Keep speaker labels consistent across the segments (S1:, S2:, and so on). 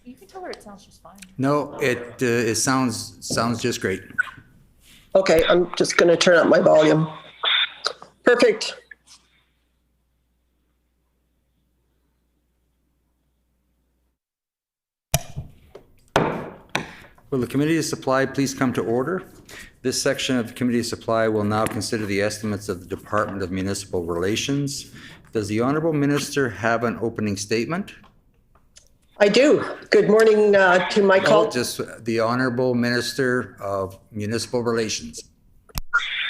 S1: You can tell her it sounds just fine.
S2: No, it sounds just great.
S3: Okay, I'm just going to turn up my volume. Perfect.
S2: Will the Committee of Supply please come to order? This section of the Committee of Supply will now consider the estimates of the Department of Municipal Relations. Does the Honourable Minister have an opening statement?
S3: I do. Good morning to my colleagues.
S2: Just the Honourable Minister of Municipal Relations.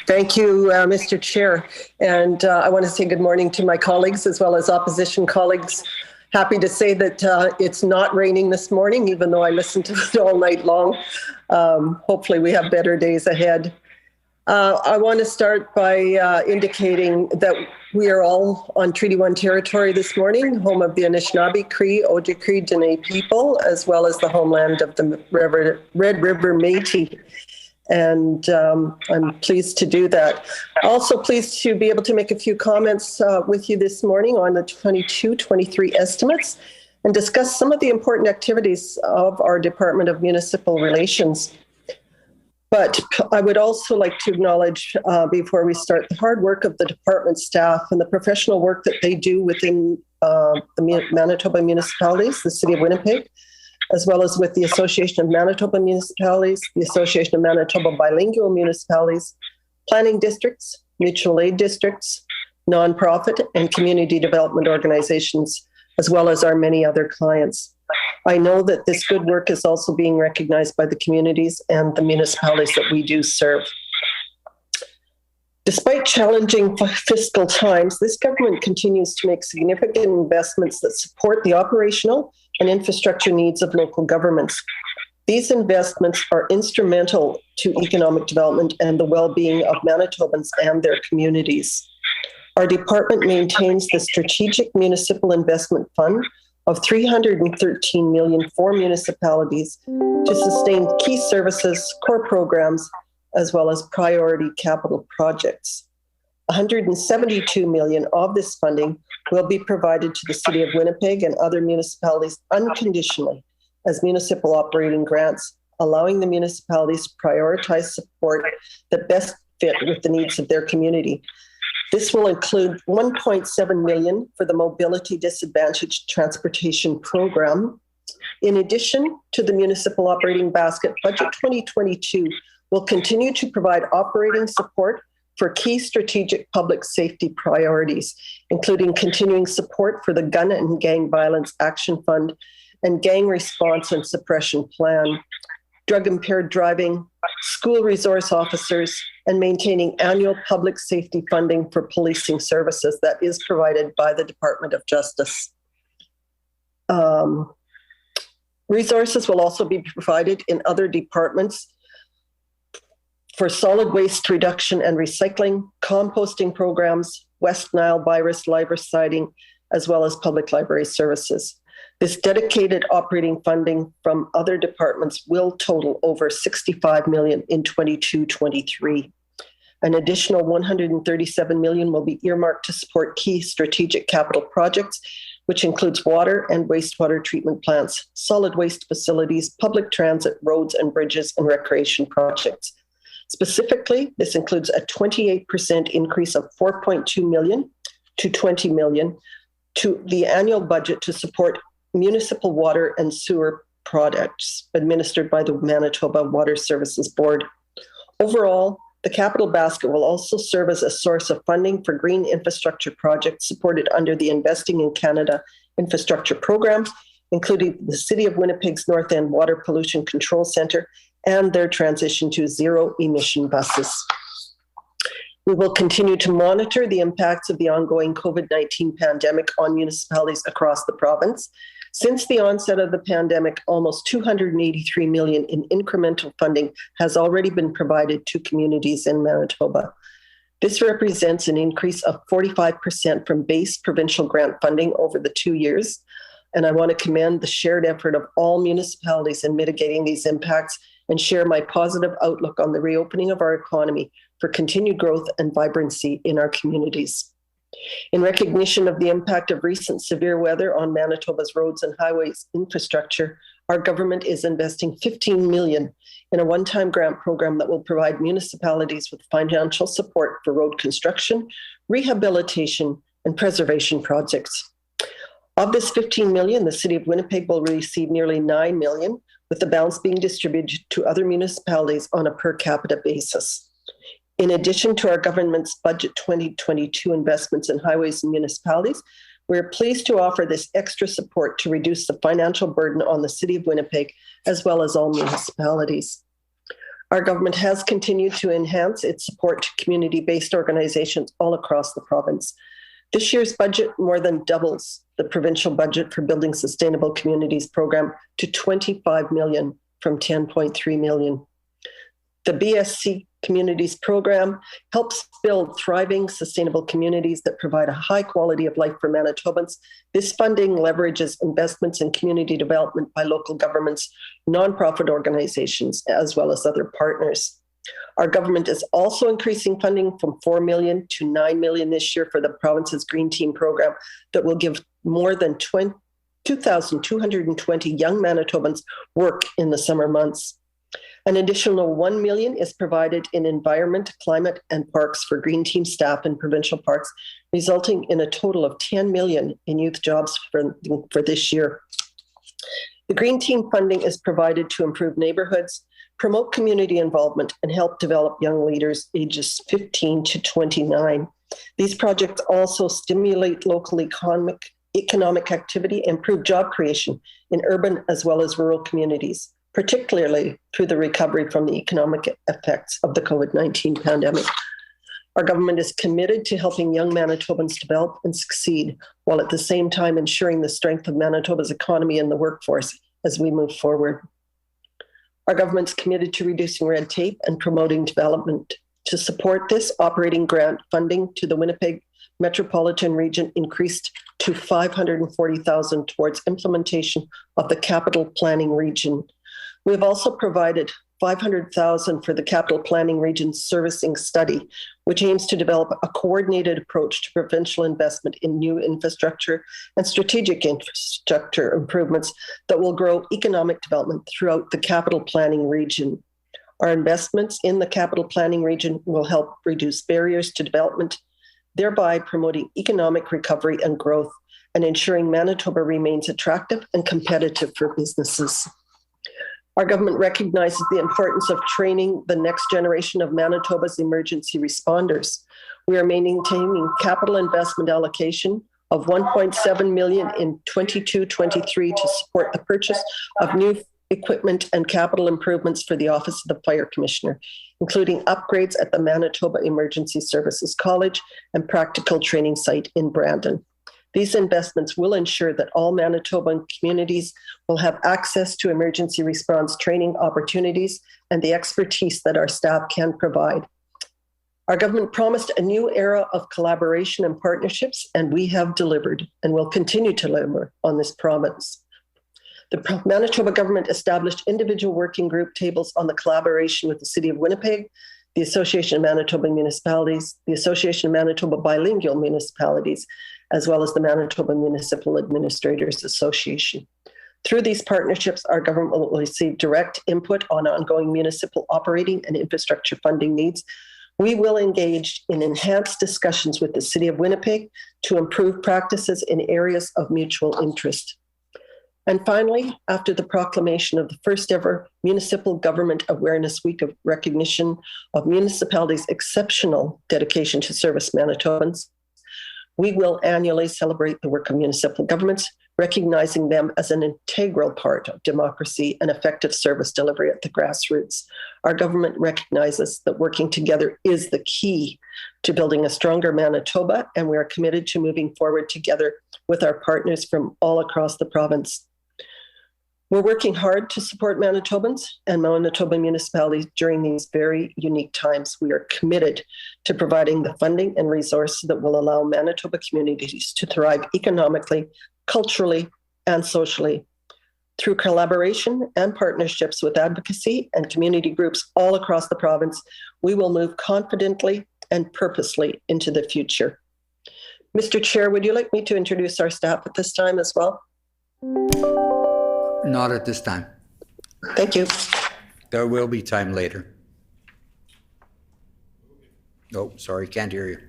S3: Thank you, Mr. Chair. And I want to say good morning to my colleagues as well as opposition colleagues. Happy to say that it's not raining this morning, even though I listened to it all night long. Hopefully we have better days ahead. I want to start by indicating that we are all on Treaty 1 territory this morning, home of the Anishinaabe, Cree, Ojibwe, Dene people, as well as the homeland of the Red River Métis. And I'm pleased to do that. Also pleased to be able to make a few comments with you this morning on the 22-23 estimates and discuss some of the important activities of our Department of Municipal Relations. But I would also like to acknowledge, before we start, the hard work of the department staff and the professional work that they do within the Manitoba municipalities, the City of Winnipeg, as well as with the Association of Manitoba Municipalities, the Association of Manitoba Bilingual Municipalities, planning districts, mutual aid districts, nonprofit and community development organizations, as well as our many other clients. I know that this good work is also being recognized by the communities and the municipalities that we do serve. Despite challenging fiscal times, this government continues to make significant investments that support the operational and infrastructure needs of local governments. These investments are instrumental to economic development and the well-being of Manitobans and their communities. Our department maintains the Strategic Municipal Investment Fund of $313 million for municipalities to sustain key services, core programs, as well as priority capital projects. $172 million of this funding will be provided to the City of Winnipeg and other municipalities unconditionally as municipal operating grants, allowing the municipalities to prioritize support that best fit with the needs of their community. This will include $1.7 million for the Mobility Disadvantaged Transportation Program. In addition to the municipal operating basket, Budget 2022 will continue to provide operating support for key strategic public safety priorities, including continuing support for the Gun and Gang Violence Action Fund and Gang Response and Suppression Plan, drug-impaired driving, school resource officers, and maintaining annual public safety funding for policing services that is provided by the Department of Justice. Resources will also be provided in other departments for solid waste reduction and recycling, composting programs, West Nile virus libriciding, as well as public library services. This dedicated operating funding from other departments will total over $65 million in 22-23. An additional $137 million will be earmarked to support key strategic capital projects, which includes water and wastewater treatment plants, solid waste facilities, public transit, roads and bridges, and recreation projects. Specifically, this includes a 28% increase of $4.2 million to $20 million to the annual budget to support municipal water and sewer projects administered by the Manitoba Water Services Board. Overall, the capital basket will also serve as a source of funding for green infrastructure projects supported under the Investing in Canada Infrastructure Program, including the City of Winnipeg's North End Water Pollution Control Centre and their transition to zero-emission buses. We will continue to monitor the impacts of the ongoing COVID-19 pandemic on municipalities across the province. Since the onset of the pandemic, almost $283 million in incremental funding has already been provided to communities in Manitoba. This represents an increase of 45% from base provincial grant funding over the 2 years. And I want to commend the shared effort of all municipalities in mitigating these impacts and share my positive outlook on the reopening of our economy for continued growth and vibrancy in our communities. In recognition of the impact of recent severe weather on Manitoba's roads and highways infrastructure, our government is investing $15 million in a one-time grant program that will provide municipalities with financial support for road construction, rehabilitation, and preservation projects. Of this $15 million, the City of Winnipeg will receive nearly $9 million, with the balance being distributed to other municipalities on a per capita basis. In addition to our government's budget 2022 investments in highways and municipalities, we're pleased to offer this extra support to reduce the financial burden on the City of Winnipeg, as well as all municipalities. Our government has continued to enhance its support to community-based organizations all across the province. This year's budget more than doubles the provincial budget for Building Sustainable Communities program to $25 million from $10.3 million. The BSC Communities program helps build thriving, sustainable communities that provide a high quality of life for Manitobans. This funding leverages investments in community development by local governments, nonprofit organizations, as well as other partners. Our government is also increasing funding from $4 million to $9 million this year for the province's Green Team program that will give more than 2,220 young Manitobans work in the summer months. An additional $1 million is provided in environment, climate, and parks for Green Team staff in provincial parks, resulting in a total of $10 million in youth jobs for this year. The Green Team funding is provided to improve neighborhoods, promote community involvement, and help develop young leaders ages 15 to 29. These projects also stimulate local economic activity, improve job creation in urban as well as rural communities, particularly through the recovery from the economic effects of the COVID-19 pandemic. Our government is committed to helping young Manitobans develop and succeed, while at the same time ensuring the strength of Manitoba's economy and the workforce as we move forward. Our government's committed to reducing red tape and promoting development. To support this, operating grant funding to the Winnipeg metropolitan region increased to $540,000 towards implementation of the capital planning region. We have also provided $500,000 for the capital planning region servicing study, which aims to develop a coordinated approach to provincial investment in new infrastructure and strategic infrastructure improvements that will grow economic development throughout the capital planning region. Our investments in the capital planning region will help reduce barriers to development, thereby promoting economic recovery and growth and ensuring Manitoba remains attractive and competitive for businesses. Our government recognizes the importance of training the next generation of Manitoba's emergency responders. We are maintaining capital investment allocation of $1.7 million in 22-23 to support the purchase of new equipment and capital improvements for the Office of the Fire Commissioner, including upgrades at the Manitoba Emergency Services College and practical training site in Brandon. These investments will ensure that all Manitoban communities will have access to emergency response training opportunities and the expertise that our staff can provide. Our government promised a new era of collaboration and partnerships, and we have delivered and will continue to deliver on this promise. The Manitoba government established individual working group tables on the collaboration with the City of Winnipeg, the Association of Manitoba Municipalities, the Association of Manitoba Bilingual Municipalities, as well as the Manitoba Municipal Administrators Association. Through these partnerships, our government will receive direct input on ongoing municipal operating and infrastructure funding needs. We will engage in enhanced discussions with the City of Winnipeg to improve practices in areas of mutual interest. And finally, after the proclamation of the first ever Municipal Government Awareness Week of recognition of municipalities' exceptional dedication to service Manitobans, we will annually celebrate the work of municipal governments, recognizing them as an integral part of democracy and effective service delivery at the grassroots. Our government recognizes that working together is the key to building a stronger Manitoba, and we are committed to moving forward together with our partners from all across the province. We're working hard to support Manitobans and Manitoba municipalities during these very unique times. We are committed to providing the funding and resources that will allow Manitoba communities to thrive economically, culturally, and socially. Through collaboration and partnerships with advocacy and community groups all across the province, we will move confidently and purposely into the future. Mr. Chair, would you like me to introduce our staff at this time as well?
S2: Not at this time.
S3: Thank you.
S2: There will be time later. Oh, sorry, can't hear you.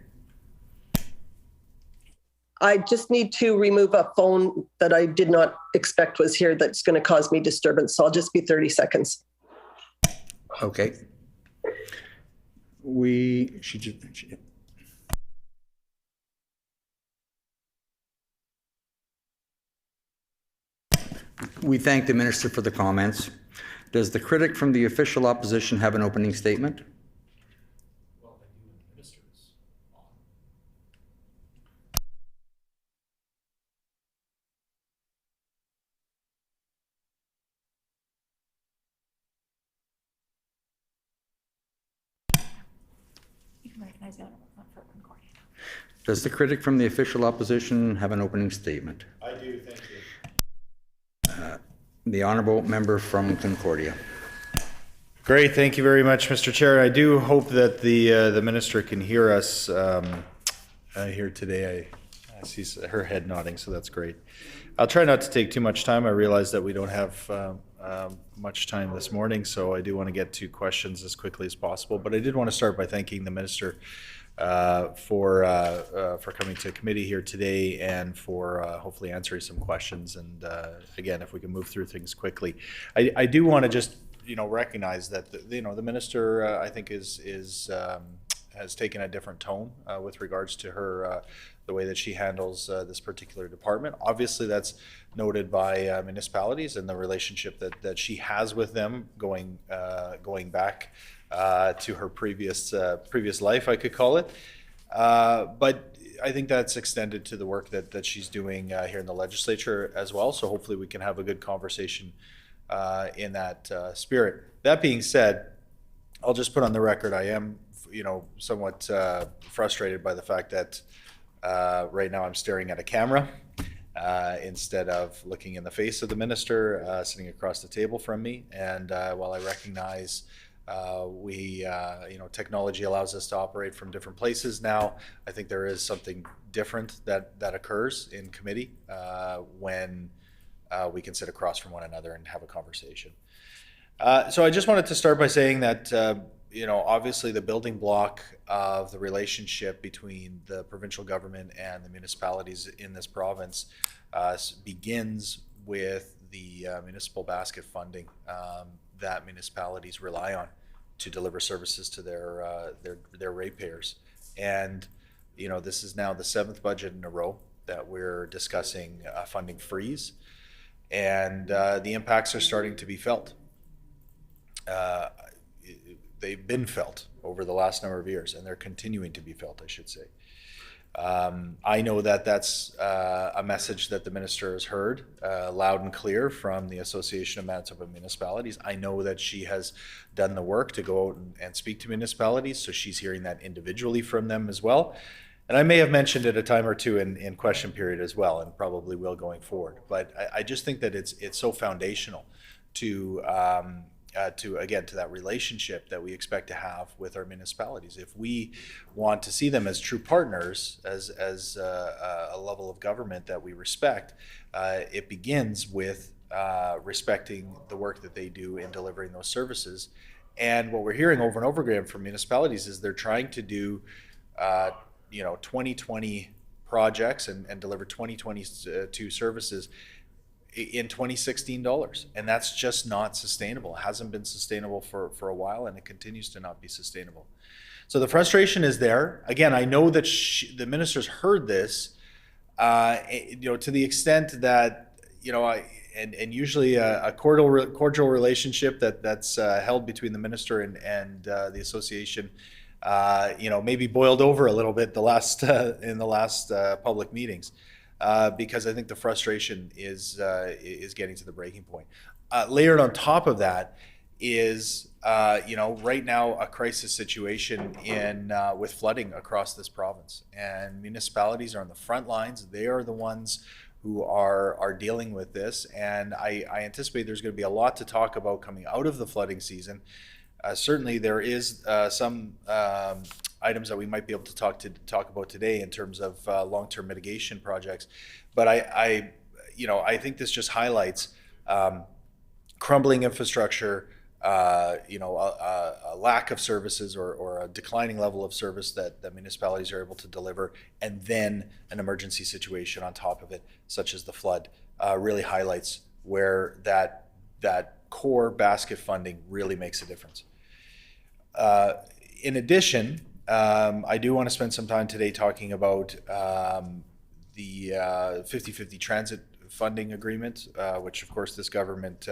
S3: I just need to remove a phone that I did not expect was here that's going to cause me disturbance. So I'll just be 30 seconds.
S2: Okay. We thank the minister for the comments. Does the critic from the official opposition have an opening statement? Does the critic from the official opposition have an opening statement?
S1: I do, thank you.
S2: The honourable member from Concordia.
S1: Great, thank you very much, Mr. Chair. I do hope that the minister can hear us here today. I see her head nodding, so that's great. I'll try not to take too much time. I realize that we don't have much time this morning, so I do want to get to questions as quickly as possible. But I did want to start by thanking the minister for coming to committee here today and for hopefully answering some questions. And again, if we can move through things quickly, I do want to just recognize that the minister I think has taken a different tone with regards to her the way that she handles this particular department. Obviously, that's noted by municipalities and the relationship that she has with them going back to her previous life, I could call it. But I think that's extended to the work that she's doing here in the legislature as well. So hopefully we can have a good conversation in that spirit. That being said, I'll just put on the record, I am, somewhat frustrated by the fact that right now I'm staring at a camera instead of looking in the face of the minister sitting across the table from me. And while I recognize technology allows us to operate from different places now, I think there is something different that occurs in committee when we can sit across from one another and have a conversation. So I just wanted to start by saying that obviously the building block of the relationship between the provincial government and the municipalities in this province begins with the municipal basket funding that municipalities rely on to deliver services to their ratepayers. And this is now the 7th budget in a row that we're discussing a funding freeze, and the impacts are starting to be felt. They've been felt over the last number of years, and they're continuing to be felt, I should say. I know that that's a message that the minister has heard loud and clear from the Association of Manitoba Municipalities. I know that she has done the work to go out and speak to municipalities, so she's hearing that individually from them as well. And I may have mentioned it a time or two in question period as well, and probably will going forward. But I just think that it's so foundational to that relationship that we expect to have with our municipalities. If we want to see them as true partners, as a level of government that we respect, it begins with respecting the work that they do in delivering those services. And what we're hearing over and over again from municipalities is they're trying to do 2020 projects and deliver 2022 services in 2016 dollars, and that's just not sustainable. It hasn't been sustainable for a while, and it continues to not be sustainable. So the frustration is there. Again, I know that the minister's heard this, to the extent that and usually a cordial relationship that's held between the minister and the association, maybe boiled over a little bit in the last public meetings. Because I think the frustration is getting to the breaking point. Layered on top of that is, right now a crisis situation with flooding across this province, and municipalities are on the front lines. They are the ones who are dealing with this, and I anticipate there's going to be a lot to talk about coming out of the flooding season. certainly there is some items that we might be able to talk about today in terms of long-term mitigation projects. But I think this just highlights crumbling infrastructure, a lack of services or a declining level of service that municipalities are able to deliver, and then an emergency situation on top of it, such as the flood, really highlights where that core basket funding really makes a difference. In addition, I do want to spend some time today talking about the 50-50 transit funding agreement, which of course this government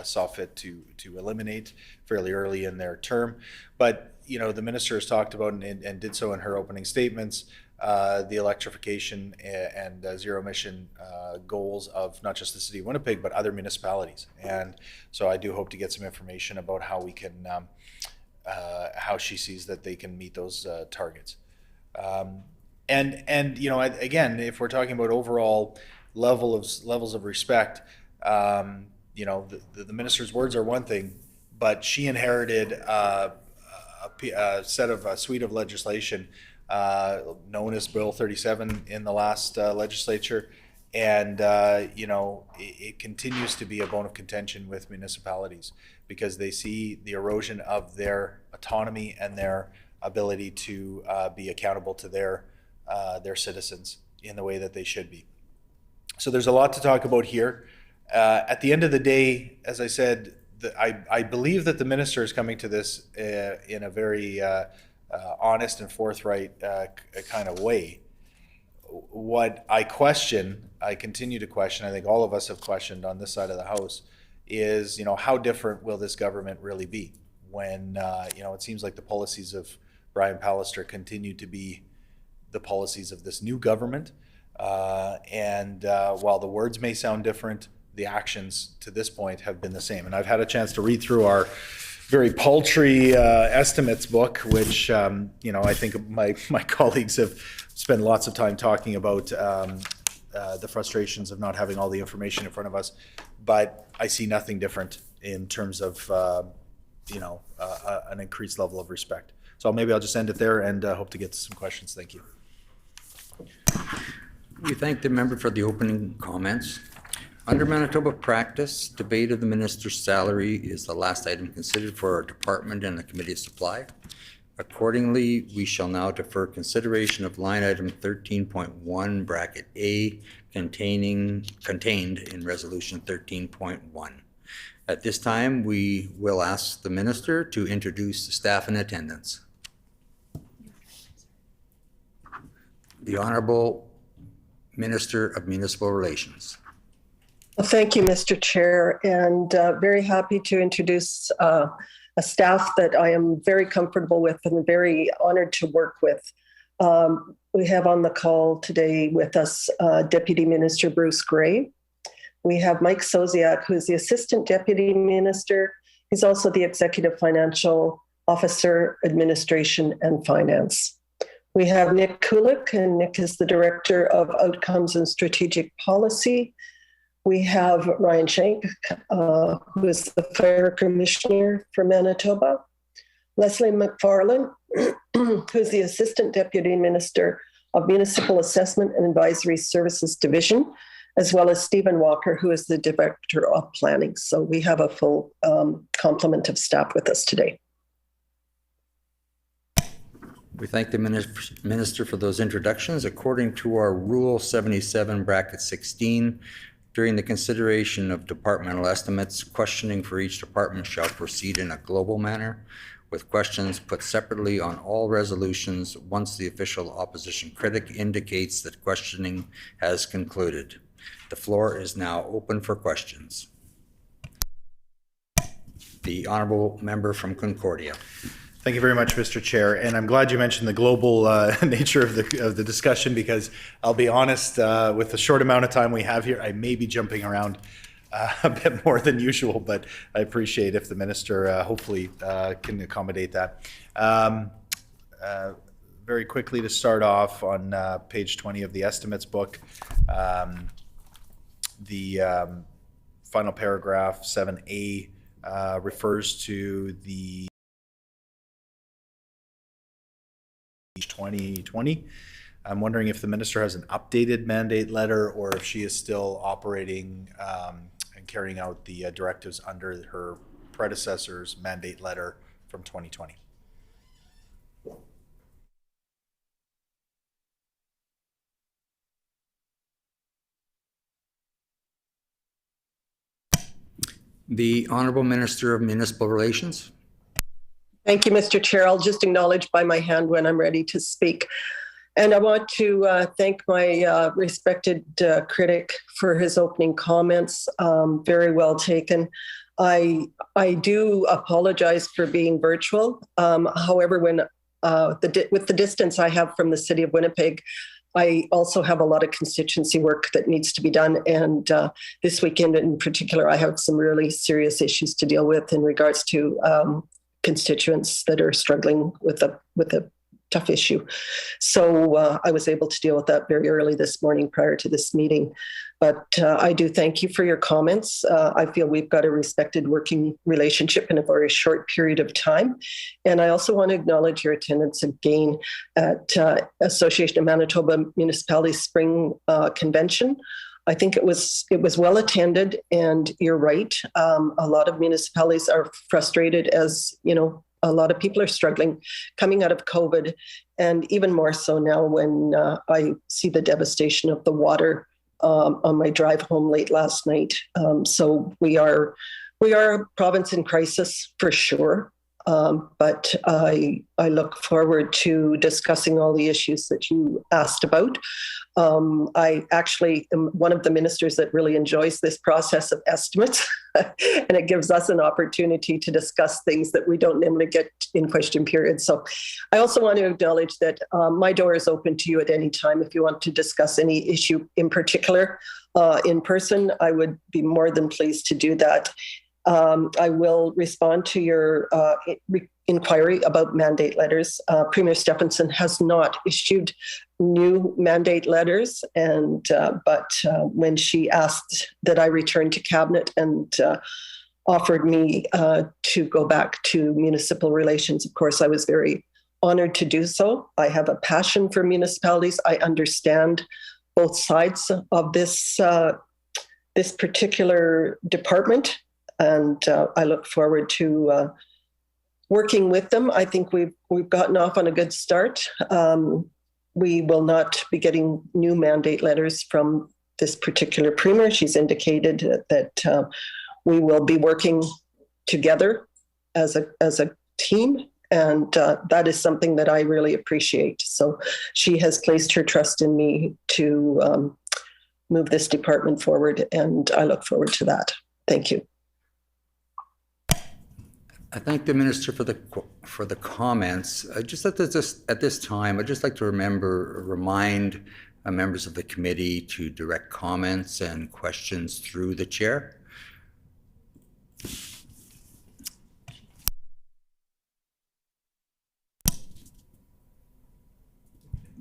S1: saw fit to eliminate fairly early in their term. But the minister has talked about and did so in her opening statements, the electrification and zero emission goals of not just the city of Winnipeg but other municipalities. And so I do hope to get some information about how we can how she sees that they can meet those targets. And again, if we're talking about overall levels of respect, the minister's words are one thing, but she inherited a suite of legislation known as Bill 37 in the last legislature, and it continues to be a bone of contention with municipalities because they see the erosion of their autonomy and their ability to be accountable to their citizens in the way that they should be. So there's a lot to talk about here. At the end of the day, as I said, I believe that the minister is coming to this in a very honest and forthright kind of way. What I continue to question, I think all of us have questioned on this side of the House, is how different will this government really be when it seems like the policies of Brian Pallister continue to be the policies of this new government. And while the words may sound different, the actions to this point have been the same. And I've had a chance to read through our very paltry estimates book, which I think my colleagues have spent lots of time talking about the frustrations of not having all the information in front of us. But I see nothing different in terms of an increased level of respect. So maybe I'll just end it there and hope to get to some questions. Thank you.
S2: We thank the member for the opening comments. Under Manitoba practice, debate of the minister's salary is the last item considered for our department and the Committee of Supply. Accordingly, we shall now defer consideration of line item 13.1 bracket A contained in resolution 13.1. At this time, we will ask the minister to introduce the staff in attendance. The Honorable Minister of Municipal Relations.
S3: Well, thank you, Mr. Chair, and very happy to introduce a staff that I am very comfortable with and very honored to work with. We have on the call today with us Deputy Minister Bruce Gray. We have Mike Sosiak, who's the Assistant Deputy Minister. He's also the Executive Financial Officer, Administration and Finance. We have Nick Kulik, and Nick is the Director of Outcomes and Strategic Policy. We have Ryan Shank, who is the Fire Commissioner for Manitoba. Leslie McFarlane, who is the Assistant Deputy Minister of Municipal Assessment and Advisory Services Division, as well as Stephen Walker, who is the Director of Planning. So we have a full complement of staff with us today.
S2: We thank the minister for those introductions. According to our Rule 77, bracket 16, during the consideration of departmental estimates, questioning for each department shall proceed in a global manner, with questions put separately on all resolutions once the official opposition critic indicates that questioning has concluded. The floor is now open for questions. The Honourable Member from Concordia.
S1: Thank you very much, Mr. Chair, and I'm glad you mentioned the global nature of the discussion, because I'll be honest, with the short amount of time we have here, I may be jumping around a bit more than usual, but I appreciate if the minister hopefully can accommodate that. Very quickly to start off on page 20 of the estimates book, the final paragraph 7A refers to the 2020. I'm wondering if the minister has an updated mandate letter or if she is still operating and carrying out the directives under her predecessor's mandate letter from 2020.
S2: The Honourable Minister of Municipal Relations.
S3: Thank you, Mr. Chair. I'll just acknowledge by my hand when I'm ready to speak. And I want to thank my respected critic for his opening comments. Very well taken. I do apologize for being virtual. However, when with the distance I have from the city of Winnipeg, I also have a lot of constituency work that needs to be done. And this weekend in particular, I have some really serious issues to deal with in regards to constituents that are struggling with a tough issue. So I was able to deal with that very early this morning prior to this meeting. But I do thank you for your comments. I feel we've got a respected working relationship in a very short period of time. And I also want to acknowledge your attendance again at Association of Manitoba Municipalities Spring Convention. I think it was well attended, and you're right. A lot of municipalities are frustrated, as you know, a lot of people are struggling coming out of COVID, and even more so now when I see the devastation of the water on my drive home late last night. So we are a province in crisis for sure. But I look forward to discussing all the issues that you asked about. I actually am one of the ministers that really enjoys this process of estimates, and it gives us an opportunity to discuss things that we don't normally get in question period. So I also want to acknowledge that my door is open to you at any time. If you want to discuss any issue in particular in person, I would be more than pleased to do that. I will respond to your inquiry about mandate letters. Premier Stephenson has not issued new mandate letters, and but when she asked that I return to cabinet and offered me to go back to municipal relations, of course, I was very honored to do so. I have a passion for municipalities. I understand both sides of this particular department. And I look forward to working with them. I think we've gotten off on a good start. We will not be getting new mandate letters from this particular premier. She's indicated that we will be working together as a team, and that is something that I really appreciate. So she has placed her trust in me to move this department forward, and I look forward to that. Thank you.
S2: I thank the minister for the comments. Just at this time, I'd just like to remind members of the committee to direct comments and questions through the chair.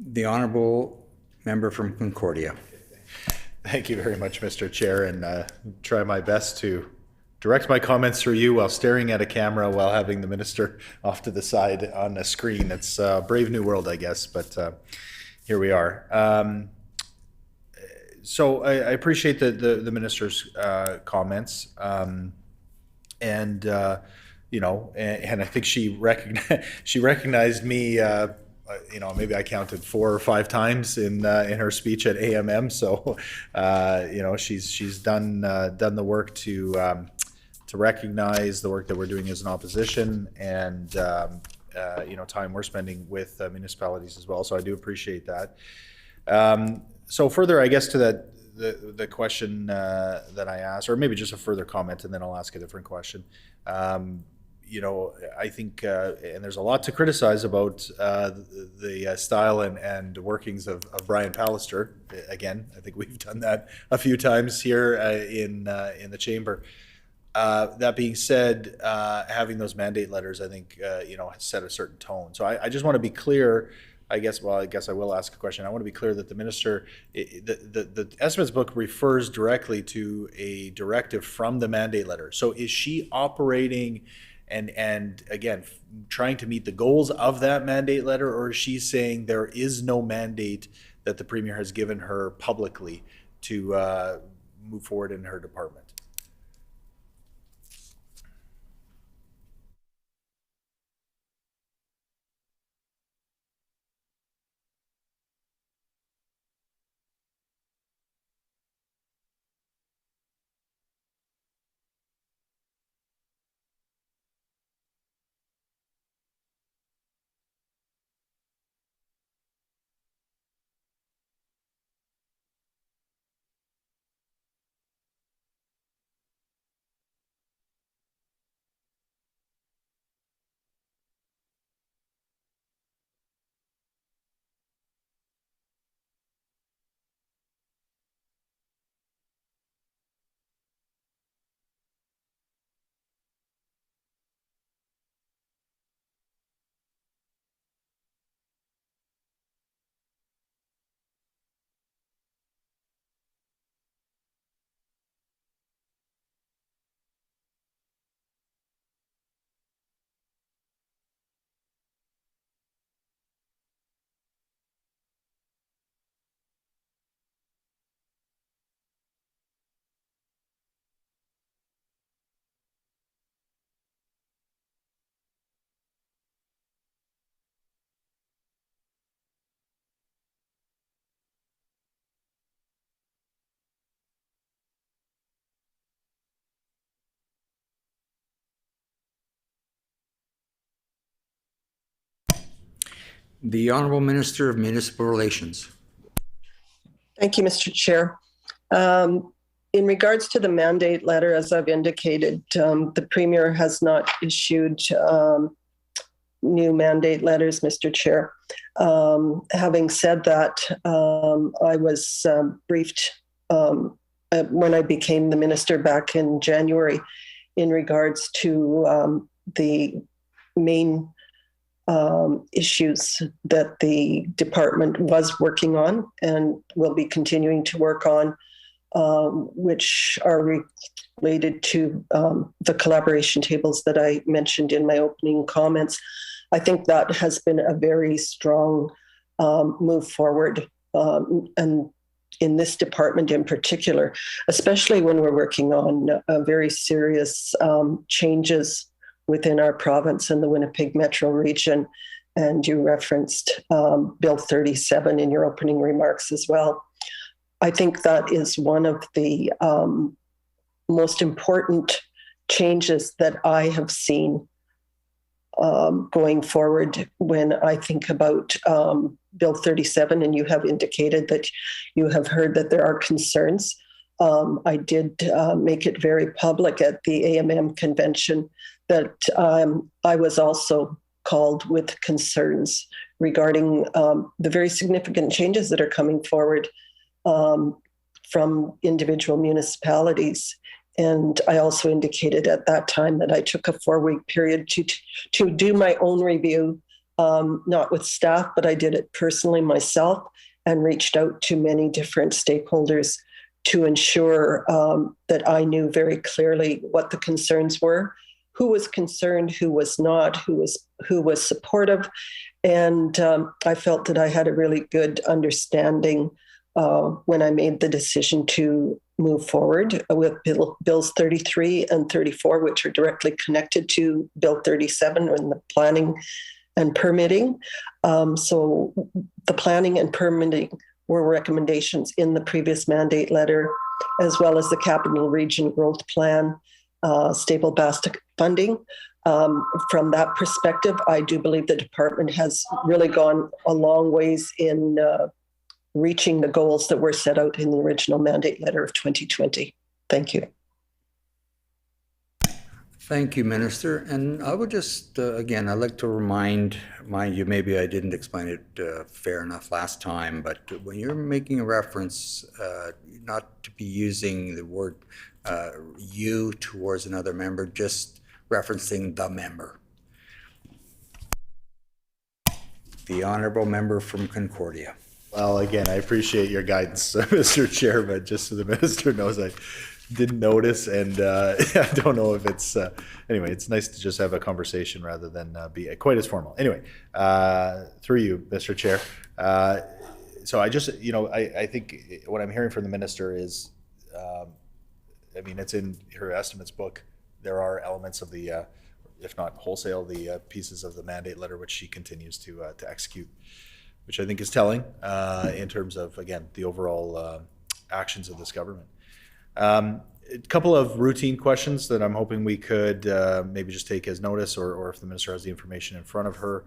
S2: The honourable member from Concordia.
S1: Thank you very much, Mr. Chair, and try my best to direct my comments through you while staring at a camera while having the minister off to the side on a screen. It's a brave new world, I guess, but here we are. So I appreciate the minister's comments, and you know, and I think she recognized me. You know, maybe I counted 4 or 5 times in her speech at AMM. So you know, she's done the work to recognize the work that we're doing as an opposition, and you know, time we're spending with municipalities as well. So I do appreciate that. So further, I guess, to the question that I asked, or maybe just a further comment, and then I'll ask a different question. You know, I think, and there's a lot to criticize about the style and workings of Brian Pallister. Again, I think we've done that a few times here in the chamber. That being said, having those mandate letters, I think, you know, has set a certain tone. So I just want to be clear I guess I will ask a question. I want to be clear that the minister, the estimates book refers directly to a directive from the mandate letter. So is she operating and again, trying to meet the goals of that mandate letter, or is she saying there is no mandate that the premier has given her publicly to move forward in her department?
S2: The Honorable Minister of Municipal Relations.
S3: Thank you, Mr. Chair. In regards to the mandate letter, as I've indicated, the Premier has not issued new mandate letters, Mr. Chair. Having said that, I was briefed when I became the minister back in January in regards to the main issues that the department was working on and will be continuing to work on, which are related to the collaboration tables that I mentioned in my opening comments. I think that has been a very strong move forward, and in this department in particular, especially when we're working on very serious changes within our province and the Winnipeg Metro region. And you referenced Bill 37 in your opening remarks as well. I think that is one of the most important changes that I have seen going forward when I think about Bill 37, and you have indicated that you have heard that there are concerns. I did make it very public at the AMM convention that I was also called with concerns regarding the very significant changes that are coming forward from individual municipalities. And I also indicated at that time that I took a 4-week period to do my own review, not with staff, but I did it personally myself and reached out to many different stakeholders to ensure that I knew very clearly what the concerns were, who was concerned, who was not, who was supportive. And I felt that I had a really good understanding when I made the decision to move forward with Bills 33 and 34, which are directly connected to Bill 37 and the planning and permitting. So the planning and permitting were recommendations in the previous mandate letter, as well as the Capital Region Growth Plan, stable basic funding. From that perspective, I do believe the department has really gone a long ways in reaching the goals that were set out in the original mandate letter of 2020. Thank you.
S2: Thank you, Minister. And I would just, again, I'd like to remind you, maybe I didn't explain it fair enough last time, but when you're making a reference, not to be using the word you towards another member, just referencing the member. The honorable member from Concordia.
S1: Well, again, I appreciate your guidance, Mr. Chair, but just so the minister knows, I didn't notice, and I don't know if it's, anyway, it's nice to just have a conversation rather than be quite as formal. Anyway, through you, Mr. Chair. So I just, I think what I'm hearing from the minister is, I mean, it's in her estimates book. There are elements of the, if not wholesale, the pieces of the mandate letter which she continues to execute, which I think is telling in terms of, again, the overall actions of this government. A couple of routine questions that I'm hoping we could maybe just take as notice, or if the minister has the information in front of her,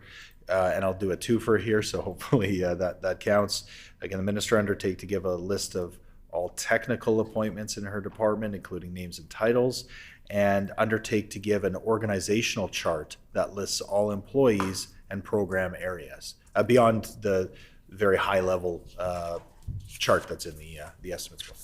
S1: and I'll do a twofer here, so hopefully that counts. Again, the minister undertake to give a list of all technical appointments in her department, including names and titles, and undertake to give an organizational chart that lists all employees and program areas beyond the very high level chart that's in the estimates book.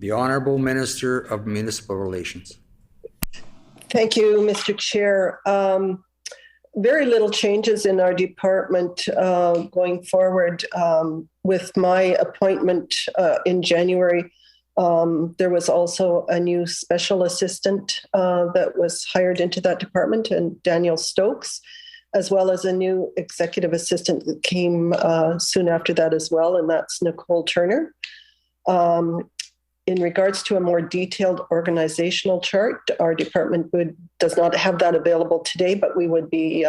S2: The Honorable Minister of Municipal Relations.
S3: Thank you, Mr. Chair. Very little changes in our department going forward. With my appointment in January, There was also a new special assistant that was hired into that department, and Daniel Stokes, as well as a new executive assistant that came soon after that as well, and that's Nicole Turner. In regards to a more detailed organizational chart, our department does not have that available today, but we would be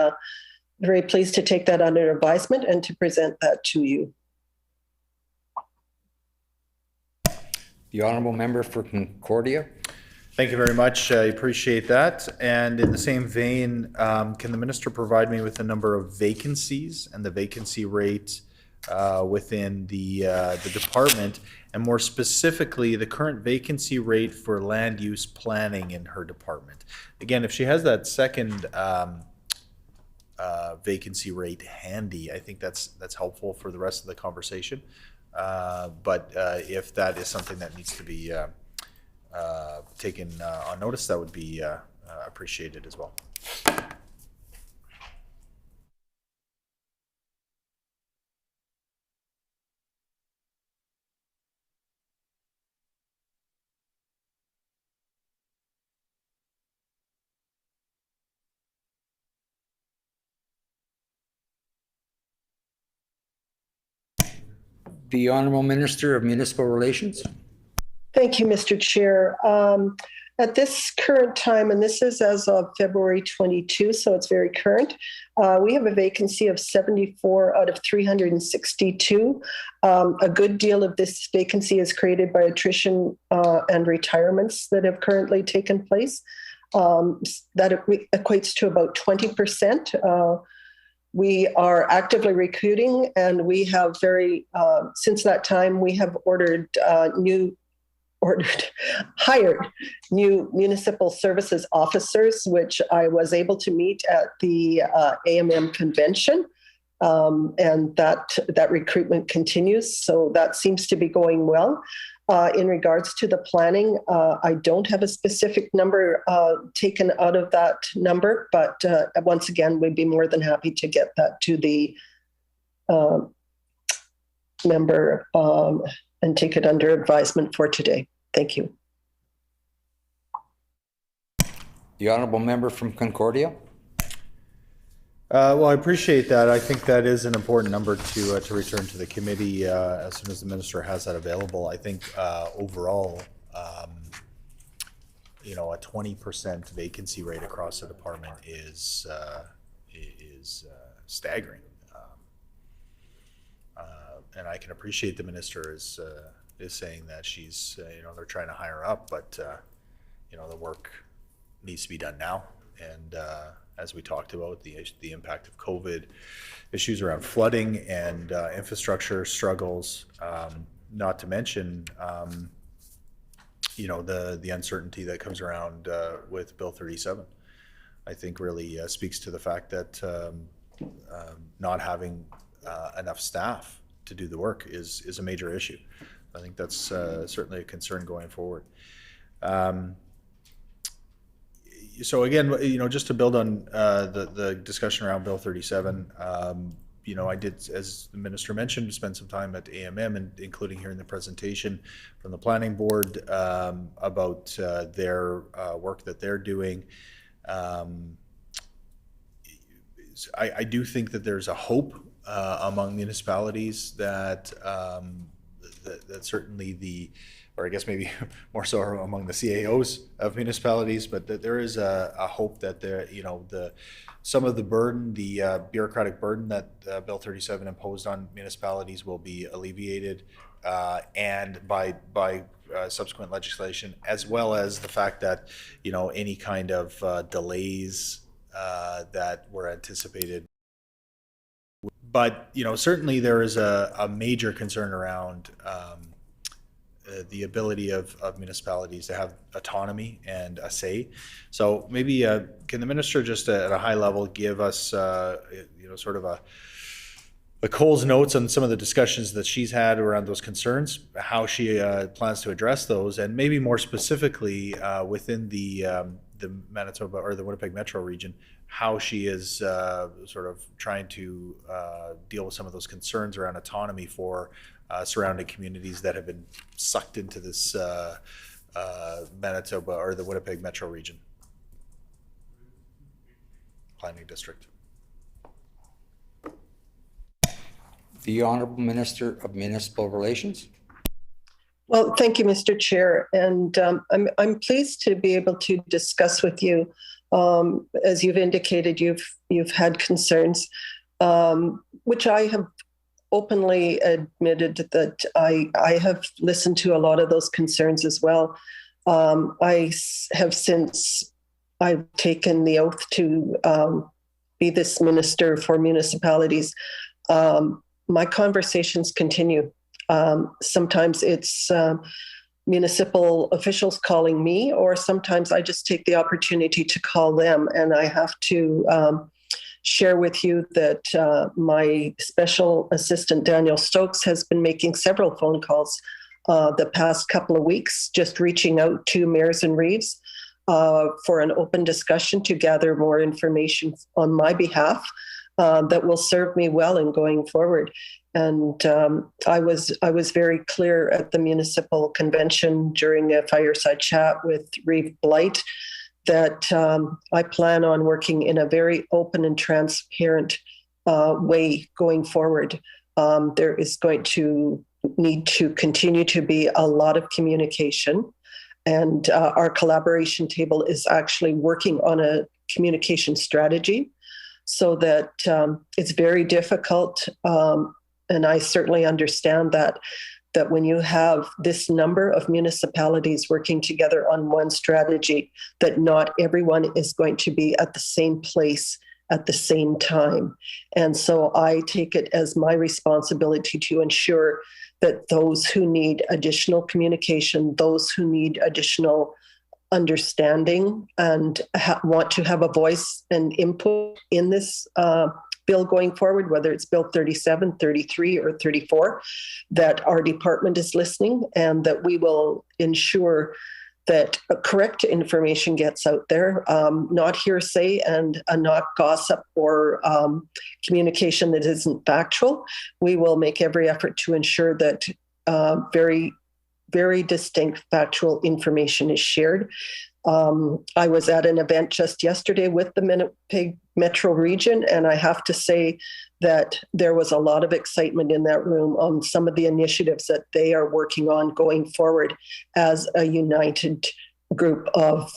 S3: very pleased to take that under advisement and to present that to you.
S2: The honourable member for Concordia.
S1: Thank you very much. I appreciate that. And in the same vein, can the minister provide me with the number of vacancies and the vacancy rate within the department, and more specifically, the current vacancy rate for land use planning in her department? Again, if she has that second vacancy rate handy, I think that's helpful for the rest of the conversation. But if that is something that needs to be taken on notice, that would be appreciated as well.
S2: The honourable Minister of Municipal Relations.
S3: Thank you, Mr. Chair. At this current time, and this is as of February 22, so it's very current, we have a vacancy of 74 out of 362. A good deal of this vacancy is created by attrition and retirements that have currently taken place. That equates to about 20%. We are actively recruiting, and we have since that time, we have hired new municipal services officers, which I was able to meet at the AMM convention. And that recruitment continues. So that seems to be going well. In regards to the planning, I don't have a specific number taken out of that number, but once again, we'd be more than happy to get that to the member and take it under advisement for today. Thank you.
S2: The honourable member from Concordia.
S1: Well, I appreciate that. I think that is an important number to return to the committee as soon as the minister has that available. I think overall, a 20% vacancy rate across the department is staggering. And I can appreciate the minister is saying that she's, they're trying to hire up, but the work needs to be done now. And as we talked about, the impact of COVID, issues around flooding and infrastructure struggles, not to mention, the uncertainty that comes around with Bill 37. I think really speaks to the fact that not having enough staff to do the work is a major issue. I think that's certainly a concern going forward. So again, just to build on the discussion around Bill 37, I did, as the minister mentioned, spend some time at AMM, and including hearing the presentation from the planning board about their work that they're doing. I do think that there's a hope among municipalities that that certainly or I guess maybe more so among the CAOs of municipalities, but that there is a hope that some of the burden, the bureaucratic burden that Bill 37 imposed on municipalities will be alleviated, and by subsequent legislation, as well as the fact that any kind of delays that were anticipated. But certainly there is a major concern around the ability of municipalities to have autonomy and a say. So maybe can the minister just at a high level give us sort of a Cole's notes on some of the discussions that she's had around those concerns, how she plans to address those, and maybe more specifically within the the Manitoba or the Winnipeg Metro region, how she is sort of trying to deal with some of those concerns around autonomy for surrounding communities that have been sucked into this Manitoba or the Winnipeg Metro region planning district.
S2: The Honorable Minister of Municipal Relations.
S3: Well, thank you, Mr. Chair. And I'm pleased to be able to discuss with you, as you've indicated, you've had concerns, which I have openly admitted that I have listened to a lot of those concerns as well. I've taken the oath to be this minister for municipalities. My conversations continue. Sometimes it's municipal officials calling me, or sometimes I just take the opportunity to call them. And I have to share with you that my special assistant, Daniel Stokes, has been making several phone calls the past couple of weeks, just reaching out to mayors and reeves for an open discussion to gather more information on my behalf that will serve me well in going forward. And I was very clear at the municipal convention during a fireside chat with Reeve Blight that I plan on working in a very open and transparent way going forward. There is going to need to continue to be a lot of communication. And our collaboration table is actually working on a communication strategy so that it's very difficult. And I certainly understand that when you have this number of municipalities working together on one strategy, that not everyone is going to be at the same place at the same time. And so I take it as my responsibility to ensure that those who need additional communication, those who need additional understanding and want to have a voice and input in this bill going forward, whether it's Bill 37, 33, or 34, that our department is listening and that we will ensure that correct information gets out there, not hearsay and not gossip or communication that isn't factual. We will make every effort to ensure that very, very distinct factual information is shared. I was at an event just yesterday with the Winnipeg Metro region, and I have to say that there was a lot of excitement in that room on some of the initiatives that they are working on going forward as a united group of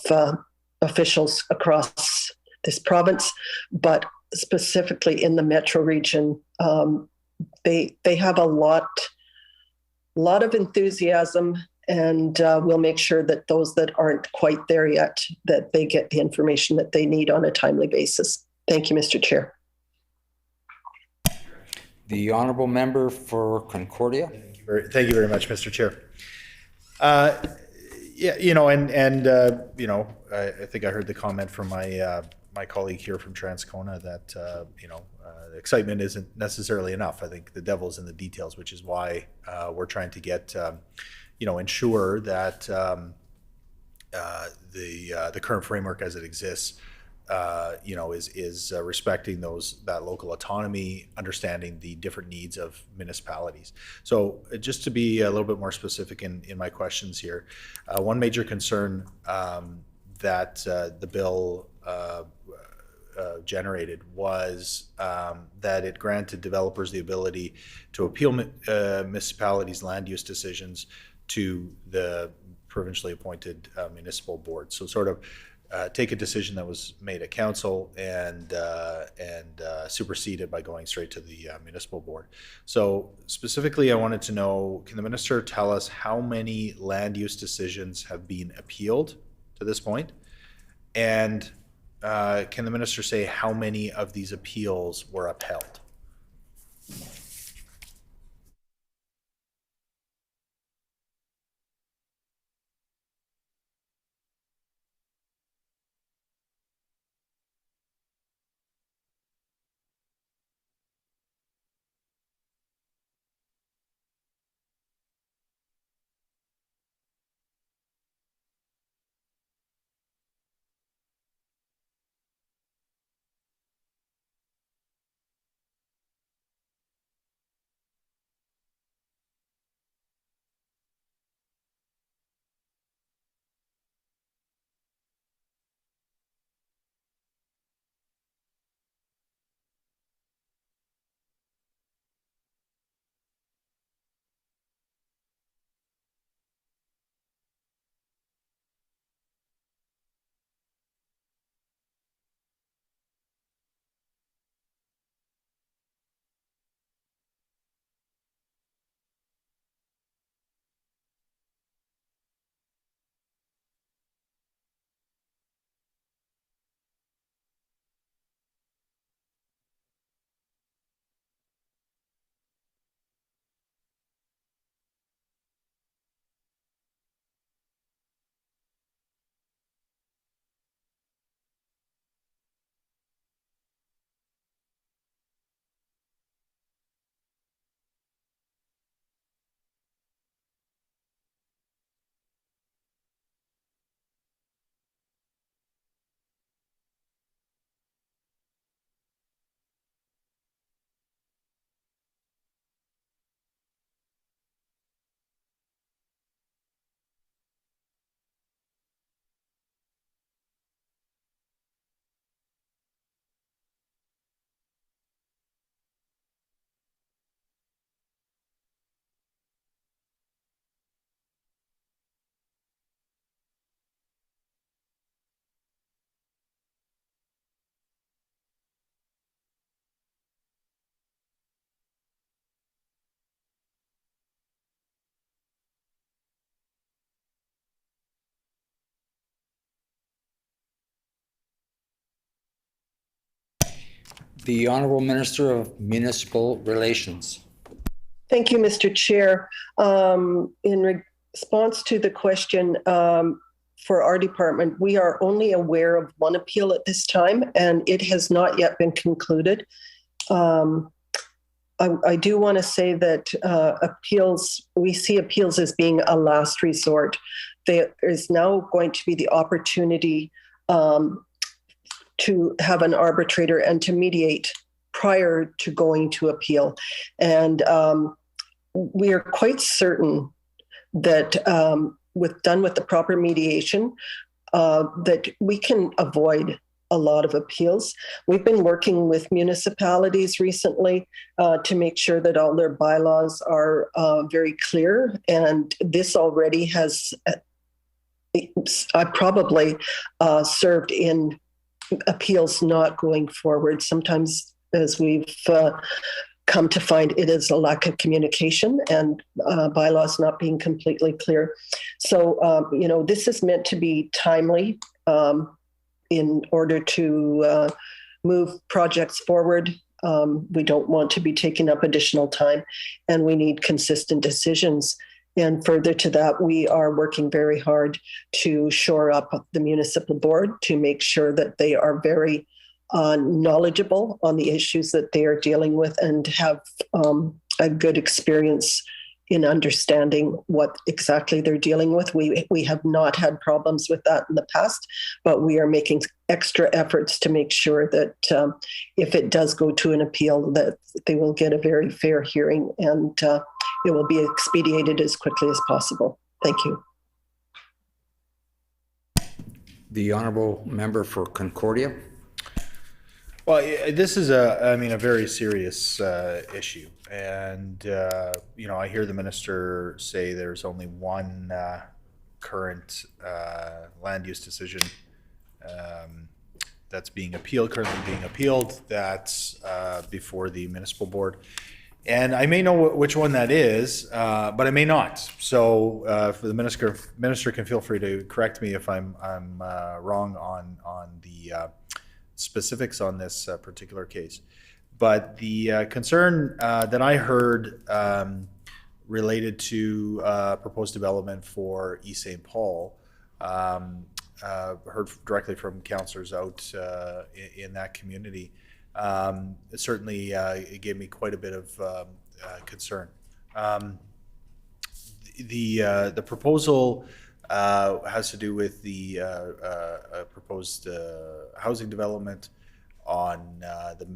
S3: officials across this province, but specifically in the Metro region. They have a lot of enthusiasm. And we'll make sure that those that aren't quite there yet, that they get the information that they need on a timely basis. Thank you, Mr. Chair.
S2: The Honorable Member for Concordia.
S1: Thank you very much, Mr. Chair. Yeah, you know, you know, I think I heard the comment from my colleague here from Transcona that you know, excitement isn't necessarily enough. I think the devil's in the details, which is why we're trying to get you know, ensure that the current framework as it exists, you know, is respecting that local autonomy, understanding the different needs of municipalities. So just to be a little bit more specific in my questions here, one major concern that the bill generated was that it granted developers the ability to appeal municipalities' land use decisions to the provincially appointed municipal board. So sort of take a decision that was made at council and superseded by going straight to the municipal board. So specifically, I wanted to know, can the minister tell us how many land use decisions have been appealed to this point? And can the minister say how many of these appeals were upheld?
S2: The Honorable Minister of Municipal Relations.
S3: Thank you, Mr. Chair. In response to the question for our department, we are only aware of one appeal at this time, and it has not yet been concluded. I do want to say that we see appeals as being a last resort. There is now going to be the opportunity to have an arbitrator and to mediate prior to going to appeal. And we are quite certain that done with the proper mediation, that we can avoid a lot of appeals. We've been working with municipalities recently to make sure that all their bylaws are very clear. And this already has probably served in appeals not going forward. Sometimes, as we've come to find, it is a lack of communication and bylaws not being completely clear. So, this is meant to be timely in order to move projects forward. We don't want to be taking up additional time, and we need consistent decisions. And further to that, we are working very hard to shore up the municipal board to make sure that they are very knowledgeable on the issues that they are dealing with and have a good experience in understanding what exactly they're dealing with. We have not had problems with that in the past, but we are making extra efforts to make sure that if it does go to an appeal, that they will get a very fair hearing and it will be expedited as quickly as possible. Thank you.
S2: The Honorable Member for Concordia.
S1: Well, this is a very serious issue, and I hear the minister say there's only one current land use decision that's currently being appealed. That's before the municipal board, and I may know which one that is, but I may not. So, for the minister can feel free to correct me if I'm wrong on the specifics on this particular case. But the concern that I heard related to proposed development for East St. Paul, heard directly from councillors out in that community, it certainly it gave me quite a bit of concern. The proposal has to do with the proposed housing development on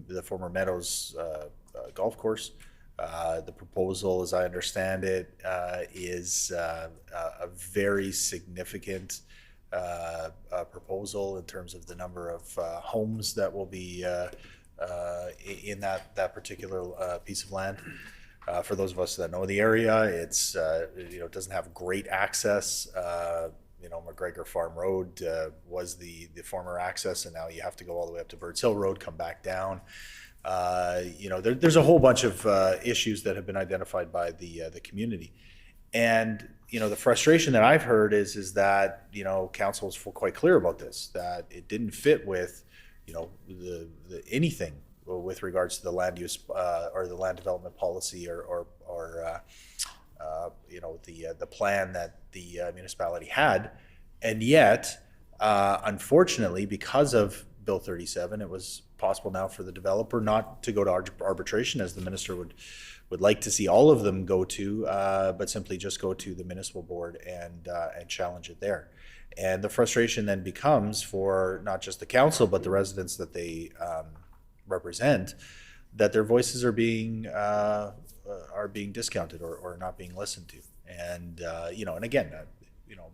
S1: the former Meadows golf course. The proposal, as I understand it, is a very significant proposal in terms of the number of homes that will be in that particular piece of land. For those of us that know the area, it's it doesn't have great access. McGregor Farm Road was the former access, and now you have to go all the way up to Birds Hill Road, come back down. There's a whole bunch of issues that have been identified by the community, and the frustration that I've heard is that council is quite clear about this, that it didn't fit with the anything with regards to the land use or the land development policy or the plan that the municipality had. And yet, unfortunately, because of Bill 37, it was possible now for the developer not to go to arbitration, as the minister would like to see all of them go to, but simply just go to the municipal board and challenge it there. And the frustration then becomes for not just the council, but the residents that they represent, that their voices are being discounted or not being listened to. And and again,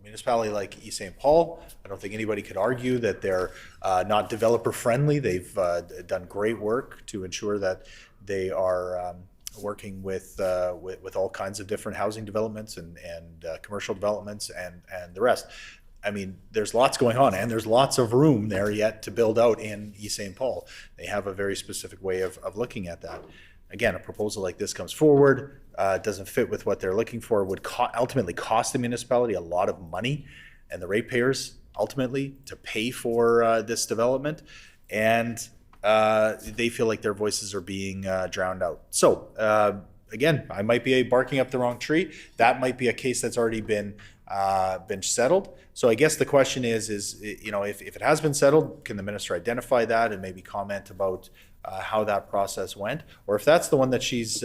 S1: municipality like East St. Paul, I don't think anybody could argue that they're not developer friendly. They've done great work to ensure that they are working with all kinds of different housing developments and commercial developments and the rest. I mean, there's lots going on, and there's lots of room there yet to build out in East St. Paul. They have a very specific way of looking at that. Again, a proposal like this comes forward, doesn't fit with what they're looking for, would ultimately cost the municipality a lot of money and the ratepayers ultimately to pay for this development. And they feel like their voices are being drowned out. So again, I might be barking up the wrong tree. That might be a case that's already been settled. So I guess the question is if it has been settled, can the minister identify that and maybe comment about how that process went? Or if that's the one that she's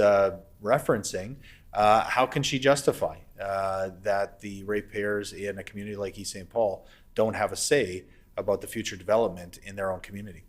S1: referencing, how can she justify that the ratepayers in a community like East St. Paul don't have a say about the future development in their own community?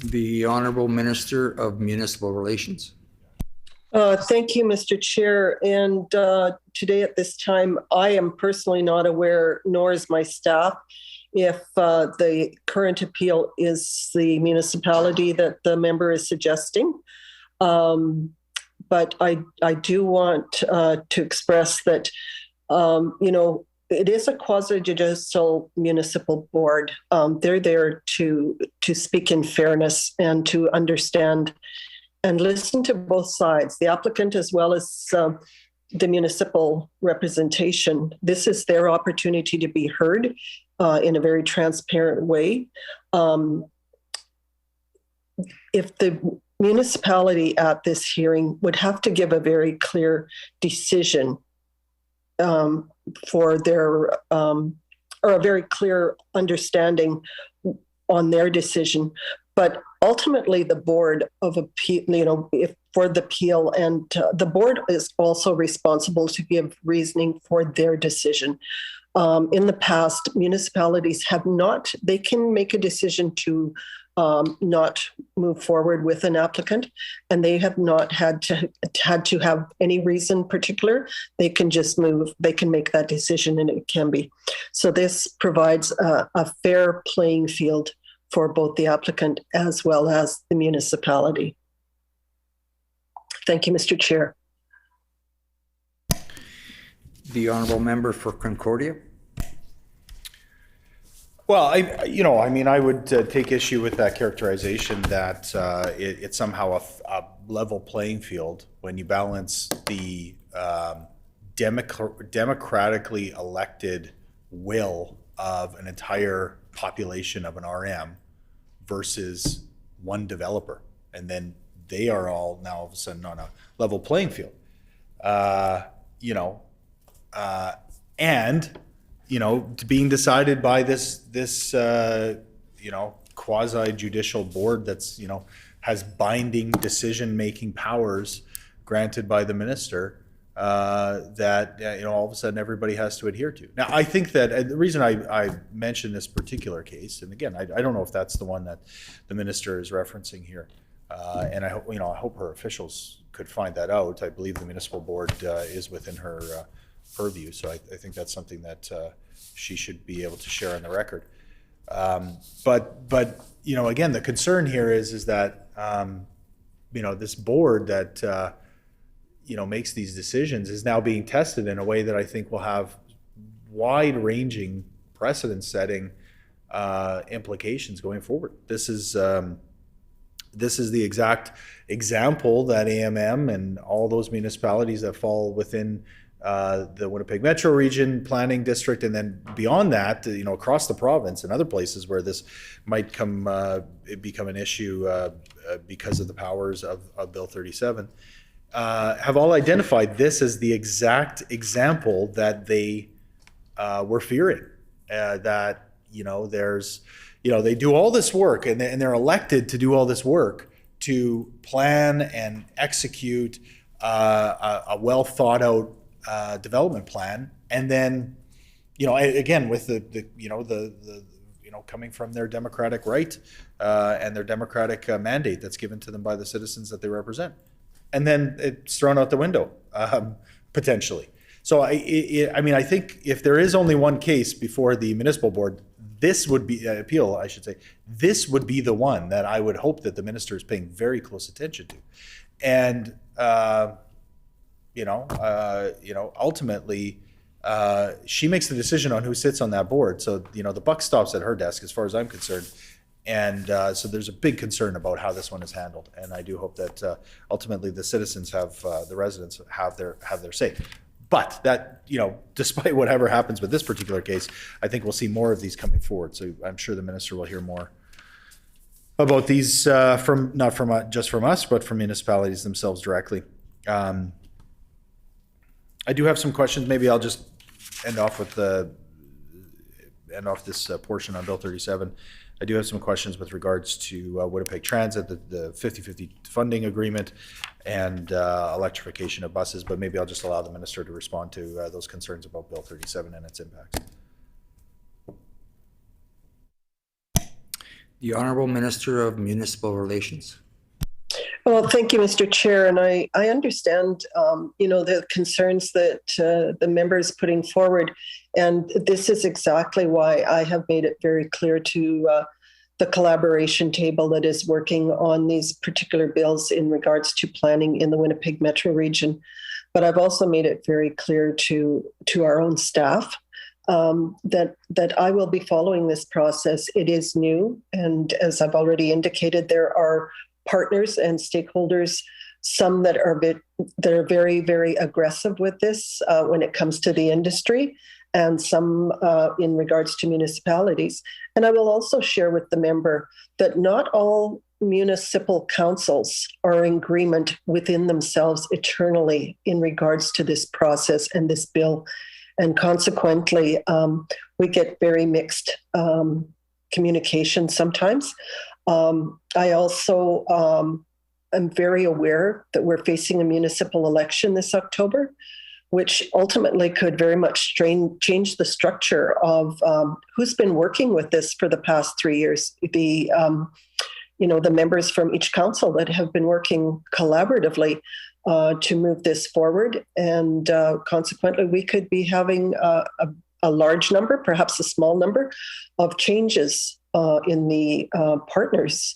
S2: The Honorable Minister of Municipal Relations.
S3: Thank you, Mr. Chair. And today at this time, I am personally not aware, nor is my staff, if the current appeal is the municipality that the member is suggesting. But I do want to express that, it is a quasi-judicial municipal board. They're there to speak in fairness and to understand and listen to both sides, the applicant as well as the municipal representation. This is their opportunity to be heard in a very transparent way. If the municipality at this hearing would have to give a very clear decision for their, or a very clear understanding on their decision. But ultimately, the Board of Appeal, if for the appeal, and the board is also responsible to give reasoning for their decision. In the past, municipalities have not, they can make a decision to not move forward with an applicant, and they have not had to have any reason particular. They can just move, they can make that decision, and it can be. So this provides a fair playing field for both the applicant as well as the municipality. Thank you, Mr. Chair.
S2: The honourable member for Concordia.
S1: Well, I would take issue with that characterization that it's somehow a level playing field when you balance the democratically elected will of an entire population of an RM versus one developer, and then they are all now all of a sudden on a level playing field. And being decided by this quasi judicial board that's has binding decision making powers granted by the minister that all of a sudden everybody has to adhere to. Now, I think that the reason I mentioned this particular case, and again, I don't know if that's the one that the minister is referencing here, and I hope her officials could find that out. I believe the municipal board is within her purview, so I think that's something that she should be able to share on the record. But again, the concern here is that this board that makes these decisions is now being tested in a way that I think will have wide-ranging precedent-setting implications going forward. This is the exact example that AMM and all those municipalities that fall within the Winnipeg Metro Region Planning District, and then beyond that, across the province and other places where this might become an issue because of the powers of Bill 37, have all identified this as the exact example that they were fearing. That they do all this work, and they're elected to do all this work to plan and execute a well thought out development plan, and then again with the coming from their democratic right and their democratic mandate that's given to them by the citizens that they represent, and then it's thrown out the window potentially. So I think if there is only one case before the municipal board, this would be appeal, I should say, this would be the one that I would hope that the minister is paying very close attention to, and ultimately, she makes the decision on who sits on that board. So, the buck stops at her desk as far as I'm concerned. And so there's a big concern about how this one is handled. And I do hope that ultimately the citizens the residents have their say. But that, despite whatever happens with this particular case, I think we'll see more of these coming forward. So I'm sure the minister will hear more about these not just from us, but from municipalities themselves directly. I do have some questions. Maybe I'll just end off this portion on Bill 37. I do have some questions with regards to Winnipeg Transit, the 50-50 funding agreement, and electrification of buses, but maybe I'll just allow the minister to respond to those concerns about Bill 37 and its impacts.
S2: The Honourable Minister of Municipal Relations.
S3: Well, thank you, Mr. Chair. And I understand, the concerns that the member is putting forward. And this is exactly why I have made it very clear to the collaboration table that is working on these particular bills in regards to planning in the Winnipeg Metro Region. But I've also made it very clear to our own staff that I will be following this process. It is new. And as I've already indicated, there are partners and stakeholders, some that are very, very aggressive with this when it comes to the industry, and some in regards to municipalities. And I will also share with the member that not all municipal councils are in agreement within themselves eternally in regards to this process and this bill. And consequently, we get very mixed communication sometimes. I also am very aware that we're facing a municipal election this October. which ultimately could very much change the structure of who's been working with this for the past 3 years. The members from each council that have been working collaboratively to move this forward. And consequently, we could be having a large number, perhaps a small number, of changes in the partners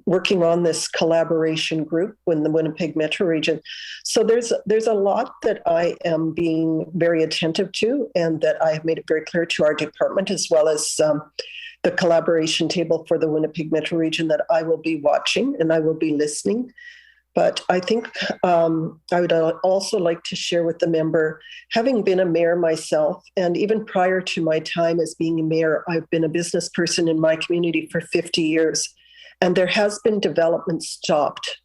S3: working on this collaboration group in the Winnipeg Metro region. So there's a lot that I am being very attentive to, and that I have made it very clear to our department, as well as the collaboration table for the Winnipeg Metro region, that I will be watching and I will be listening. But I think I would also like to share with the member, having been a mayor myself, and even prior to my time as being a mayor, I've been a business person in my community for 50 years. And there has been development stopped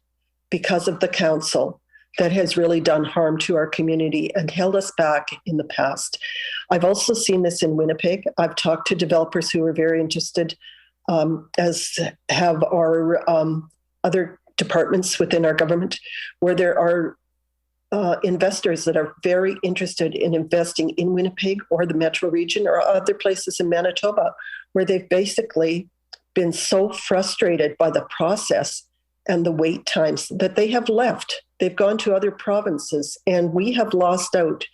S3: because of the council that has really done harm to our community and held us back in the past. I've also seen this in Winnipeg. I've talked to developers who are very interested, as have our other departments within our government, where there are investors that are very interested in investing in Winnipeg or the Metro region or other places in Manitoba, where they've basically been so frustrated by the process and the wait times that they have left. They've gone to other provinces, and we have lost out.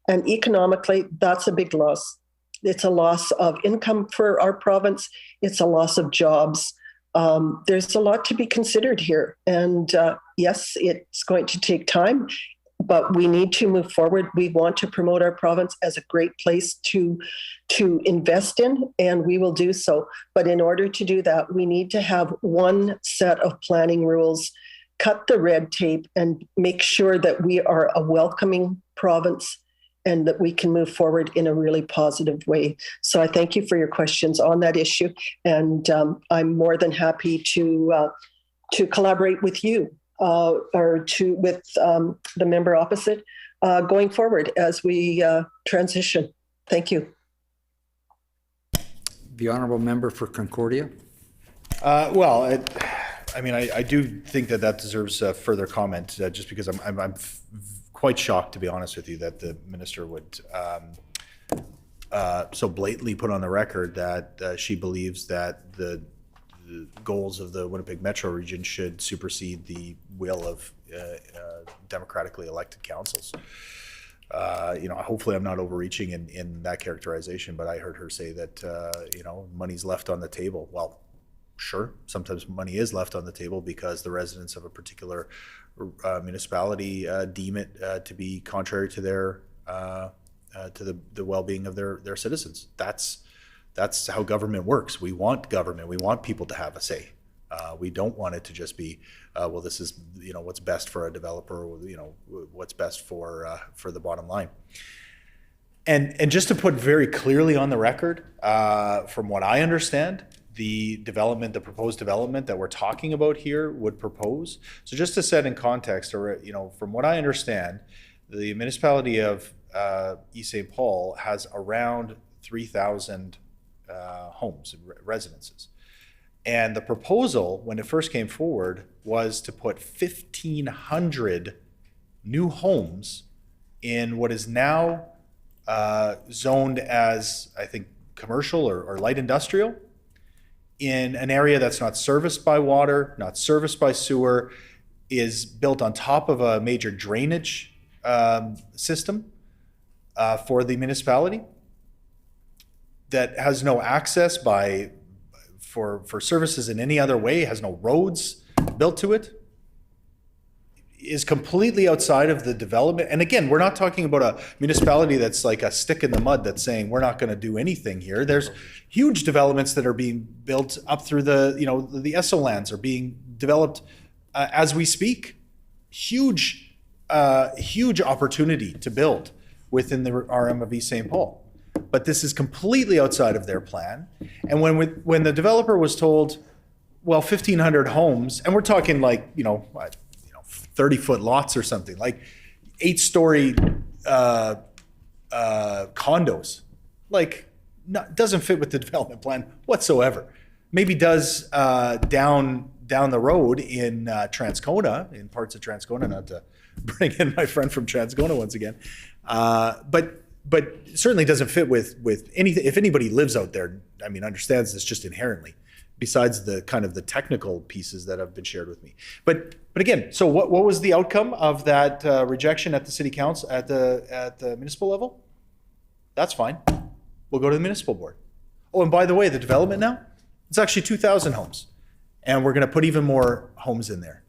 S3: And economically, that's a big loss. It's a loss of income for our province. It's a loss of jobs. There's a lot to be considered here. And yes, it's going to take time, but we need to move forward. We want to promote our province as a great place to invest in, and we will do so. But in order to do that, we need to have one set of planning rules, cut the red tape, and make sure that we are a welcoming province and that we can move forward in a really positive way. So I thank you for your questions on that issue. And I'm more than happy to collaborate with you with the member opposite going forward as we transition. Thank you.
S2: The honourable member for Concordia.
S1: I do think that deserves further comment, just because I'm quite shocked, to be honest with you, that the minister would so blatantly put on the record that she believes that the goals of the Winnipeg Metro region should supersede the will of democratically elected councils. Hopefully I'm not overreaching in that characterization, but I heard her say that, money's left on the table. Well, sure, sometimes money is left on the table because the residents of a particular municipality deem it to be contrary to their to the well-being of their citizens. That's how government works. We want government. We want people to have a say. We don't want it to just be, this is what's best for a developer. What's best for the bottom line. And just to put very clearly on the record, from what I understand, the proposed development that we're talking about here would propose. So just to set in context, or from what I understand, the municipality of East St. Paul has around 3,000 homes and residences. And the proposal, when it first came forward, was to put 1,500 new homes in what is now zoned as, I think, commercial or light industrial, in an area that's not serviced by water, not serviced by sewer, is built on top of a major drainage system for the municipality, that has no access for services in any other way, has no roads built to it, is completely outside of the development. And again, we're not talking about a municipality that's like a stick in the mud that's saying we're not going to do anything here. There's huge developments that are being built up through the ESSO lands are being developed as we speak. Huge opportunity to build within the RM of East St. Paul. But this is completely outside of their plan. And when the developer was told, 1,500 homes, and we're talking 30-foot lots or something, like 8-story condos, doesn't fit with the development plan whatsoever. Maybe does down the road in Transcona, in parts of Transcona, not to bring in my friend from Transcona once again. But certainly doesn't fit with anything. If anybody lives out there, I mean, understands this just inherently, besides the kind of the technical pieces that have been shared with me. But again, so what was the outcome of that rejection at the city council, at the municipal level? That's fine. We'll go to the municipal board. Oh, and by the way, the development now, it's actually 2,000 homes. And we're going to put even more homes in there.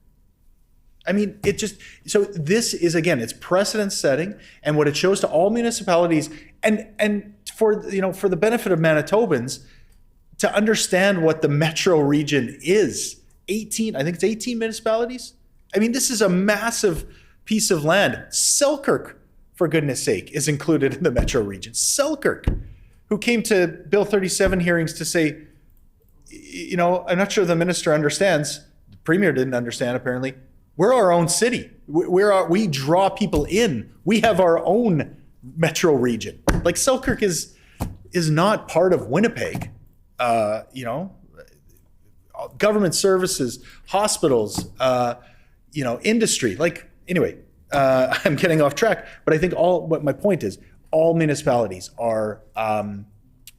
S1: I mean, so this is, again, it's precedent setting, and what it shows to all municipalities, and for the benefit of Manitobans, to understand what the metro region is. I think it's 18 municipalities. I mean, this is a massive piece of land. Selkirk, for goodness sake, is included in the metro region. Selkirk, who came to Bill 37 hearings to say, I'm not sure the minister understands, the premier didn't understand apparently, we're our own city. We draw people in. We have our own metro region. Like Selkirk is not part of Winnipeg. Government services, hospitals, industry. Like, anyway, I'm getting off track, but I think what my point is, all municipalities are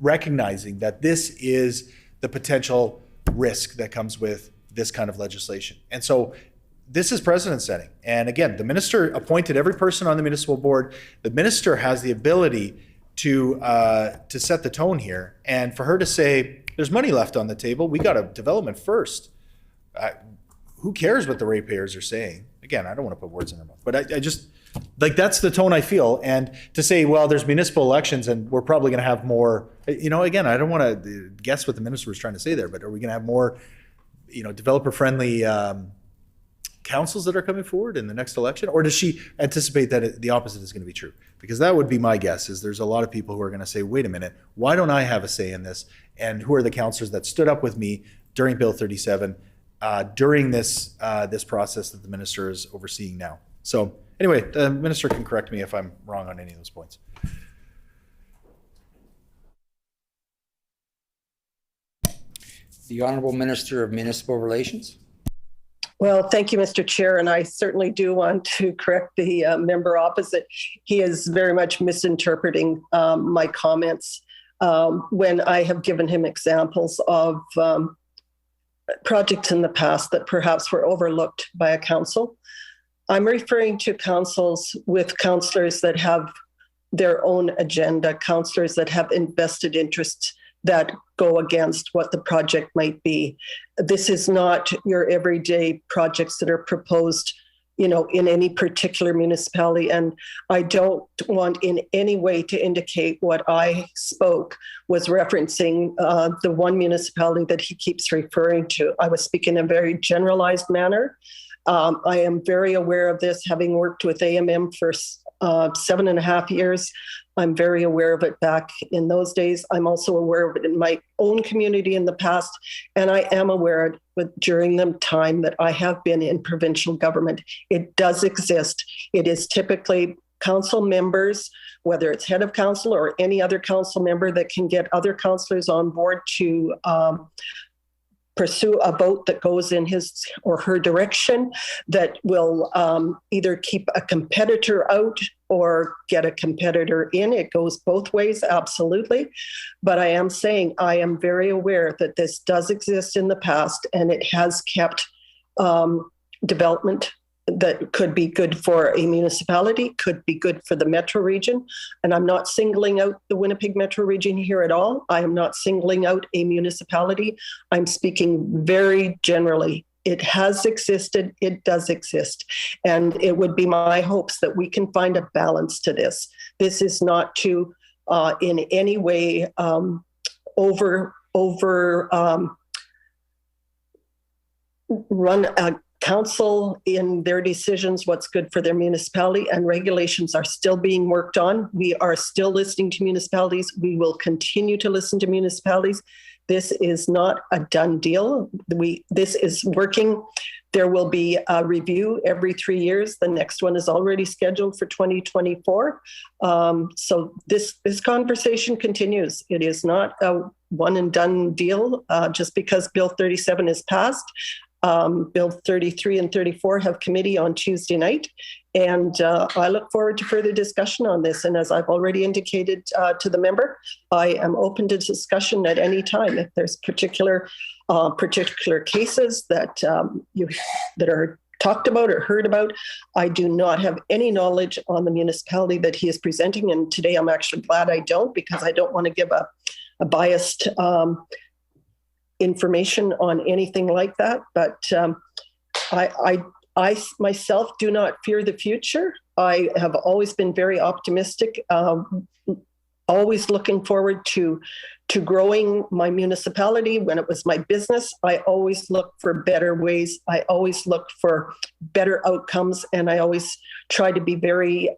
S1: recognizing that this is the potential risk that comes with this kind of legislation. And so this is precedent setting. And again, the minister appointed every person on the municipal board. The minister has the ability to set the tone here. And for her to say, there's money left on the table, we got a development first. Who cares what the ratepayers are saying? Again, I don't want to put words in their mouth, but I just, like, that's the tone I feel. And to say, well, there's municipal elections and we're probably going to have more, again, I don't want to guess what the minister was trying to say there, but are we going to have more, developer-friendly councils that are coming forward in the next election? Or does she anticipate that the opposite is going to be true? Because that would be my guess, is there's a lot of people who are going to say, wait a minute, why don't I have a say in this? And who are the councillors that stood up with me during Bill 37, during this process that the minister is overseeing now? So anyway, the minister can correct me if I'm wrong on any of those points.
S2: The Honourable Minister of Municipal Relations.
S3: Well, thank you, Mr. Chair, and I certainly do want to correct the member opposite. He is very much misinterpreting my comments when I have given him examples of projects in the past that perhaps were overlooked by a council. I'm referring to councils with councillors that have their own agenda, councillors that have invested interests that go against what the project might be. This is not your everyday projects that are proposed, in any particular municipality. And I don't want in any way to indicate what I spoke was referencing the one municipality that he keeps referring to. I was speaking in a very generalized manner. I am very aware of this, having worked with AMM for 7.5 years. I'm very aware of it back in those days. I'm also aware of it in my own community in the past, and I am aware of it during the time that I have been in provincial government. It does exist. It is typically council members, whether it's head of council or any other council member, that can get other councillors on board to pursue a vote that goes in his or her direction, that will either keep a competitor out or get a competitor in. It goes both ways, absolutely. But I am saying I am very aware that this does exist in the past, and it has kept development that could be good for a municipality, could be good for the metro region. And I'm not singling out the Winnipeg metro region here at all. I am not singling out a municipality. I'm speaking very generally. It has existed, it does exist. And it would be my hopes that we can find a balance to this. This is not to in any way run a council in their decisions, what's good for their municipality, and regulations are still being worked on. We are still listening to municipalities. We will continue to listen to municipalities. This is not a done deal. This is working. There will be a review every 3 years. The next one is already scheduled for 2024. So this conversation continues. It is not a one and done deal just because Bill 37 is passed. Bill 33 and 34 have committee on Tuesday night, And I look forward to further discussion on this. And as I've already indicated to the member, I am open to discussion at any time. If there's particular cases that that are talked about or heard about, I do not have any knowledge on the municipality that he is presenting. And today I'm actually glad I don't, because I don't want to give a biased information on anything like that. But I myself do not fear the future. I have always been very optimistic, always looking forward to growing my municipality. When it was my business, I always looked for better ways. I always looked for better outcomes, and I always try to be very,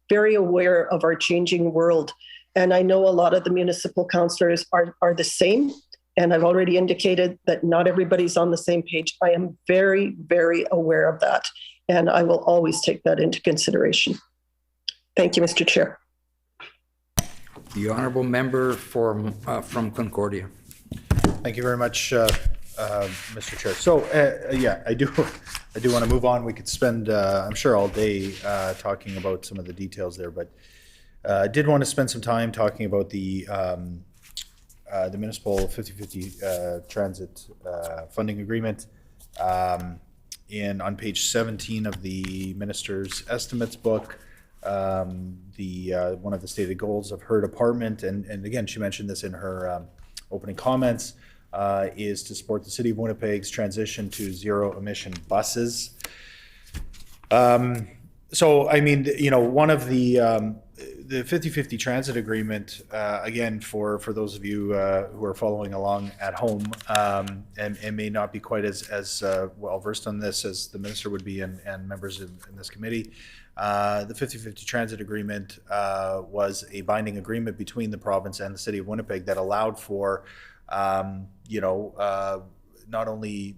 S3: very aware of our changing world. And I know a lot of the municipal councillors are the same. And I've already indicated that not everybody's on the same page. I am very, very aware of that. And I will always take that into consideration. Thank you, Mr. Chair.
S2: The honourable member from Concordia.
S1: Thank you very much, Mr. Chair. So, yeah, I do want to move on. We could spend, I'm sure, all day talking about some of the details there, but I did want to spend some time talking about the municipal 50/50 transit funding agreement. On page 17 of the minister's estimates book, one of the stated goals of her department, and again, she mentioned this in her opening comments, is to support the City of Winnipeg's transition to zero-emission buses. So, I mean, one of the 50/50 transit agreement, again, for those of you who are following along at home and may not be quite as well versed on this as the minister would be and members in this committee, the 50/50 transit agreement was a binding agreement between the province and the City of Winnipeg that allowed for, not only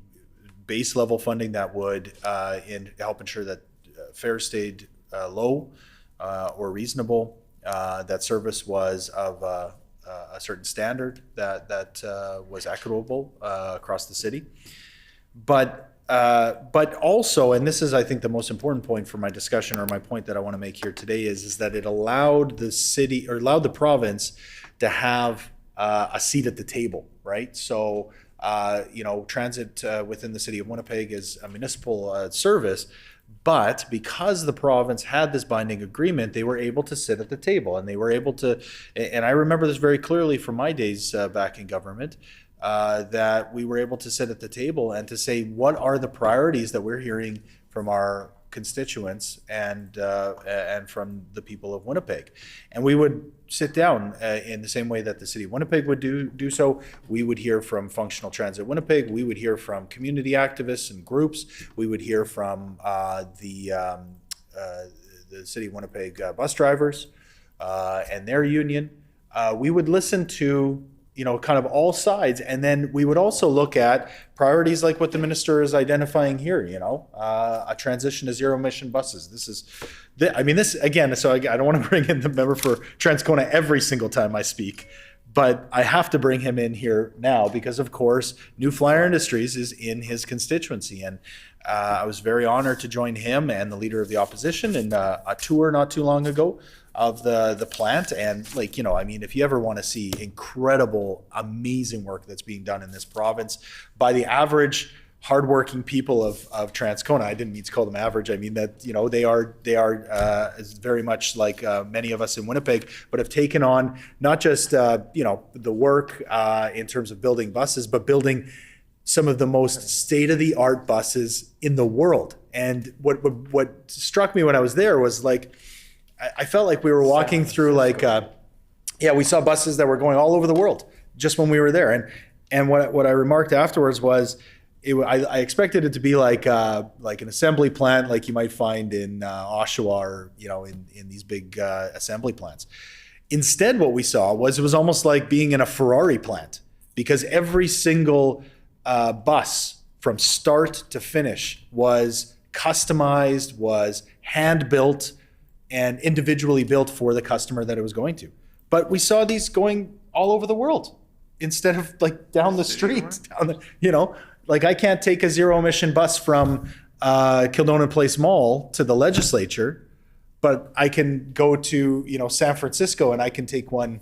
S1: base level funding that would help ensure that fares stayed low or reasonable, that service was of a certain standard that was equitable across the city, but also, and this is, I think, the most important point for my discussion, or my point that I want to make here today, is that it allowed the city, or allowed the province, to have a seat at the table, right? So, transit within the City of Winnipeg is a municipal service, but because the province had this binding agreement, they were able to sit at the table, and they were able to, and I remember this very clearly from my days back in government, that we were able to sit at the table and to say, what are the priorities that we're hearing from our constituents and from the people of Winnipeg? And we would sit down in the same way that the City of Winnipeg would do so. We would hear from Functional Transit Winnipeg. We would hear from community activists and groups. We would hear from the City of Winnipeg bus drivers and their union. We would listen to kind of all sides. And then we would also look at priorities like what the minister is identifying here, a transition to zero emission buses. This again, so I don't want to bring in the member for Transcona every single time I speak, but I have to bring him in here now because, of course, New Flyer Industries is in his constituency. And I was very honored to join him and the leader of the opposition in a tour not too long ago of the plant. And if you ever want to see incredible, amazing work that's being done in this province by the average hardworking people of Transcona, I didn't mean to call them average. I mean that, they are very much like many of us in Winnipeg, but have taken on not just, the work in terms of building buses, but building some of the most state-of-the-art buses in the world. And what struck me when I was there was I felt like we were walking through we saw buses that were going all over the world just when we were there. And what I remarked afterwards was I expected it to be like an assembly plant like you might find in Oshawa or in these big assembly plants. Instead, what we saw was it was almost like being in a Ferrari plant, because every single bus from start to finish was customized, was hand built, and individually built for the customer that it was going to. But we saw these going all over the world instead of down the street, I can't take a zero emission bus from Kildonan Place Mall to the legislature, but I can go to, San Francisco and I can take one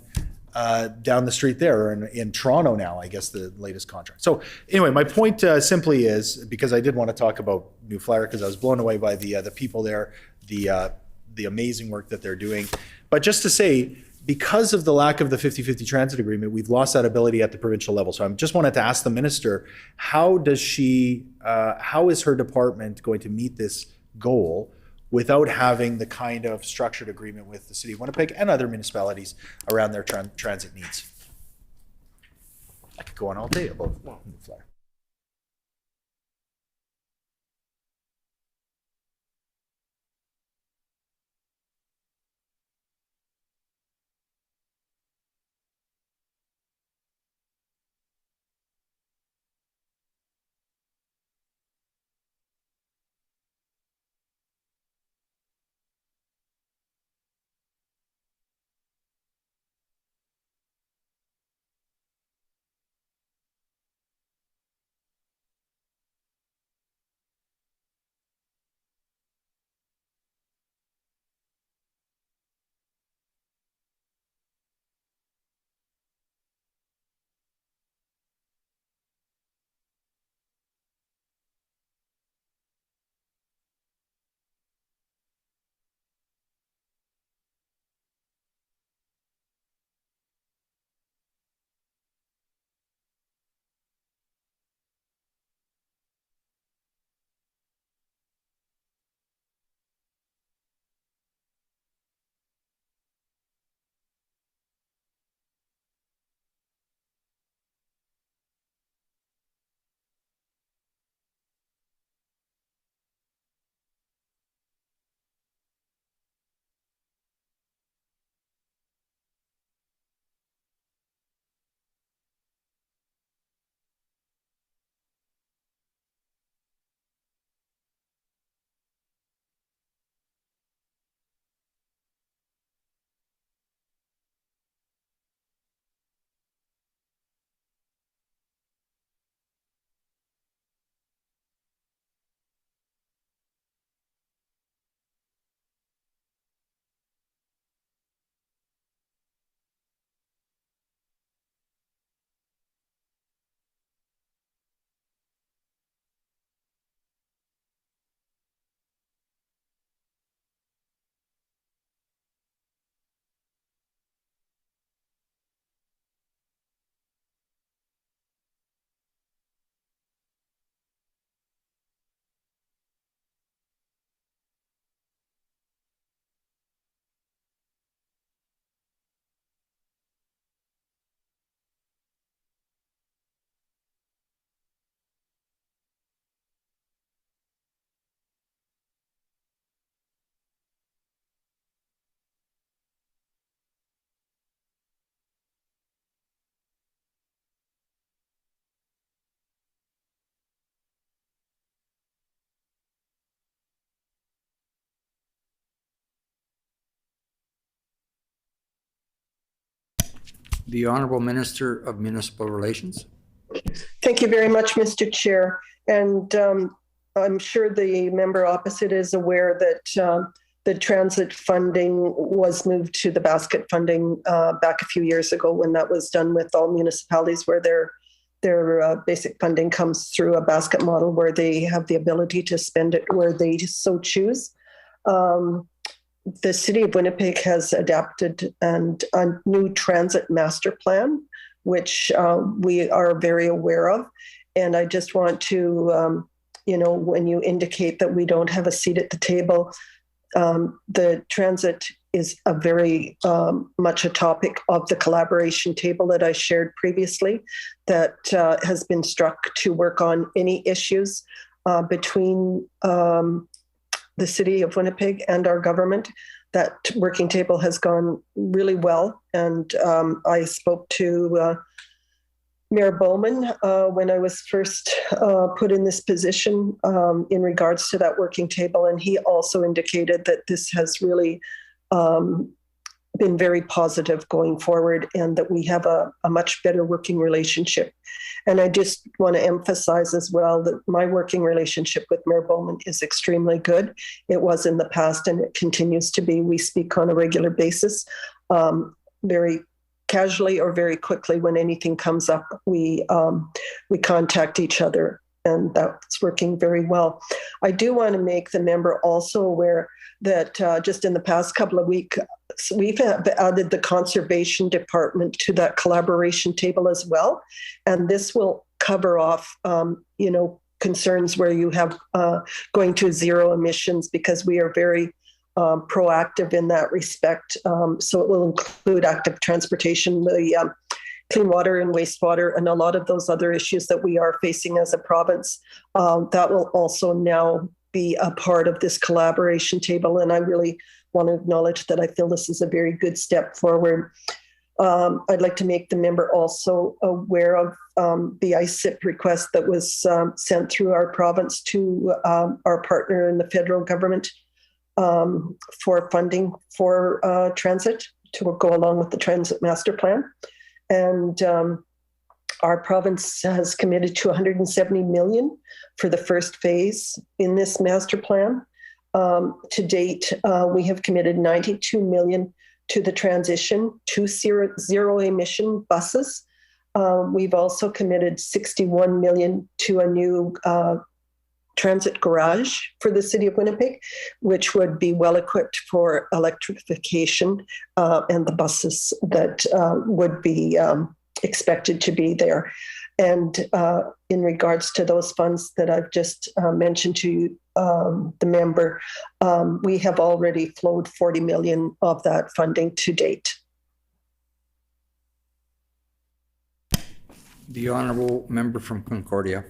S1: down the street there, or in Toronto now, I guess the latest contract. So anyway, my point simply is, because I did want to talk about New Flyer, because I was blown away by the people there, the amazing work that they're doing. But just to say, because of the lack of the 50-50 transit agreement, we've lost that ability at the provincial level. So I just wanted to ask the minister, how is her department going to meet this goal without having the kind of structured agreement with the City of Winnipeg and other municipalities around their transit needs? I could go on all day about New Flyer.
S2: The Honourable Minister of Municipal Relations.
S3: Thank you very much, Mr. Chair. And I'm sure the member opposite is aware that the transit funding was moved to the basket funding back a few years ago, when that was done with all municipalities, where their basic funding comes through a basket model where they have the ability to spend it where they so choose. The City of Winnipeg has adapted a new transit master plan, which we are very aware of. And I just want to, when you indicate that we don't have a seat at the table, the transit is a very much a topic of the collaboration table that I shared previously, that has been struck to work on any issues between the City of Winnipeg and our government. That working table has gone really well. And I spoke to Mayor Bowman when I was first put in this position in regards to that working table. And he also indicated that this has really been very positive going forward, and that we have a much better working relationship. And I just want to emphasize as well that my working relationship with Mayor Bowman is extremely good. It was in the past and it continues to be. We speak on a regular basis, very casually or very quickly. When anything comes up, we contact each other, and that's working very well. I do want to make the member also aware that just in the past couple of weeks, we've added the conservation department to that collaboration table as well. And this will cover off, concerns where you have going to zero emissions, because we are very proactive in that respect. So it will include active transportation, the clean water and wastewater, and a lot of those other issues that we are facing as a province. That will also now be a part of this collaboration table. And I really want to acknowledge that I feel this is a very good step forward. I'd like to make the member also aware of the ICIP request that was sent through our province to our partner in the federal government for funding for transit to go along with the transit master plan. And our province has committed to 170 million for the first phase in this master plan. To date, we have committed 92 million to the transition to zero emission buses. We've also committed 61 million to a new transit garage for the city of Winnipeg, which would be well equipped for electrification and the buses that would be expected to be there. And in regards to those funds that I've just mentioned to you, the member, we have already flowed 40 million of that funding to date.
S2: The honourable member from Concordia.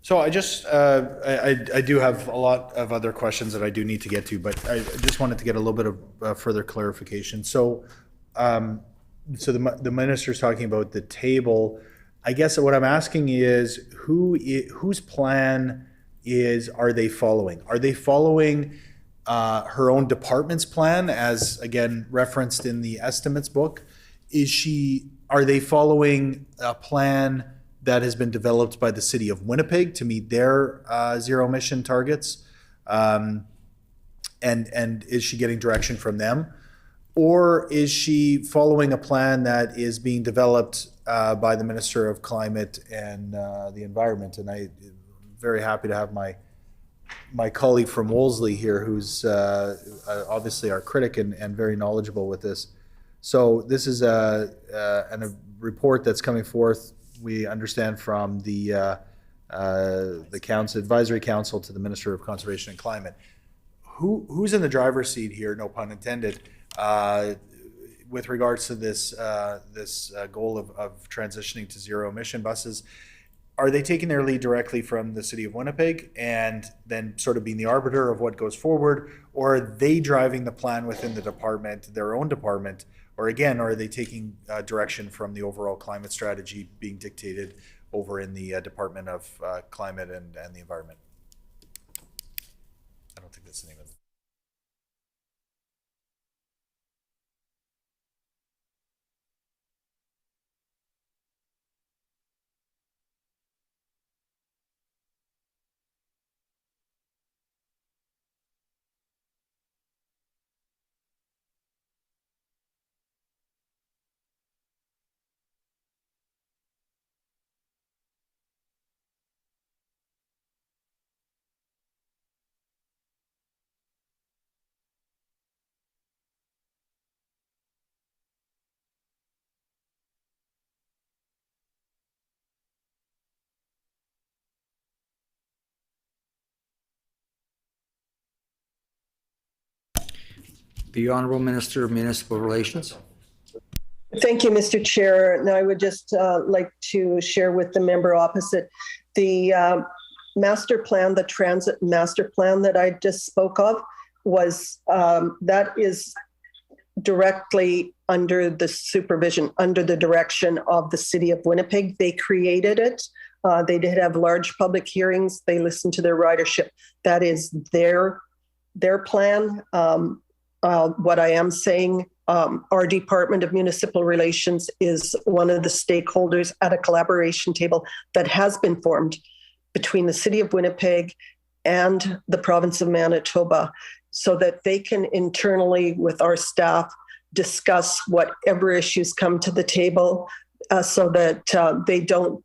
S1: So I just, I do have a lot of other questions that I do need to get to, but I just wanted to get a little bit of further clarification. So, the minister's talking about the table. I guess what I'm asking is whose plan are they following? Are they following her own department's plan, as again referenced in the estimates book? Are they following a plan that has been developed by the city of Winnipeg to meet their zero emission targets? And is she getting direction from them? Or is she following a plan that is being developed by the Minister of Climate and the Environment? And I'm very happy to have my colleague from Wolseley here, who's obviously our critic and very knowledgeable with this. So this is a report that's coming forth, we understand, from the advisory council to the Minister of Conservation and Climate. Who's in the driver's seat here, no pun intended, with regards to this goal of transitioning to zero emission buses? Are they taking their lead directly from the city of Winnipeg and then sort of being the arbiter of what goes forward, or are they driving the plan within the department, their own department? Or again, are they taking direction from the overall climate strategy being dictated over in the Department of Climate and the Environment? I don't think that's the name of it.
S2: The Honourable Minister of Municipal Relations.
S3: Thank you, Mr. Chair. And I would just like to share with the member opposite the master plan, the transit master plan that I just spoke of, was that is directly under the supervision, under the direction of the city of Winnipeg. They created it. They did have large public hearings. They listened to their ridership. That is their plan. What I am saying, our Department of Municipal Relations is one of the stakeholders at a collaboration table that has been formed between the City of Winnipeg and the province of Manitoba, so that they can internally with our staff discuss whatever issues come to the table, so that they don't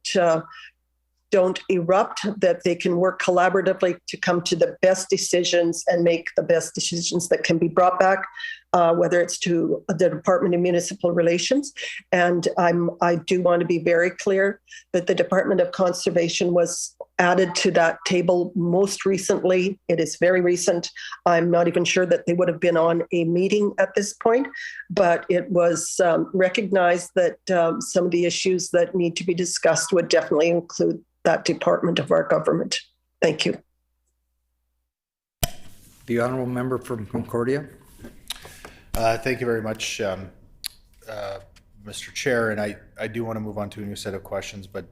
S3: erupt, that they can work collaboratively to come to the best decisions and make the best decisions that can be brought back, whether it's to the Department of Municipal Relations. And I do want to be very clear that the Department of Conservation was added to that table most recently. It is very recent. I'm not even sure that they would have been on a meeting at this point, but it was recognized that some of the issues that need to be discussed would definitely include that department of our government. Thank you.
S2: The honourable member from Concordia.
S1: Thank you very much, Mr. Chair. And I do want to move on to a new set of questions, but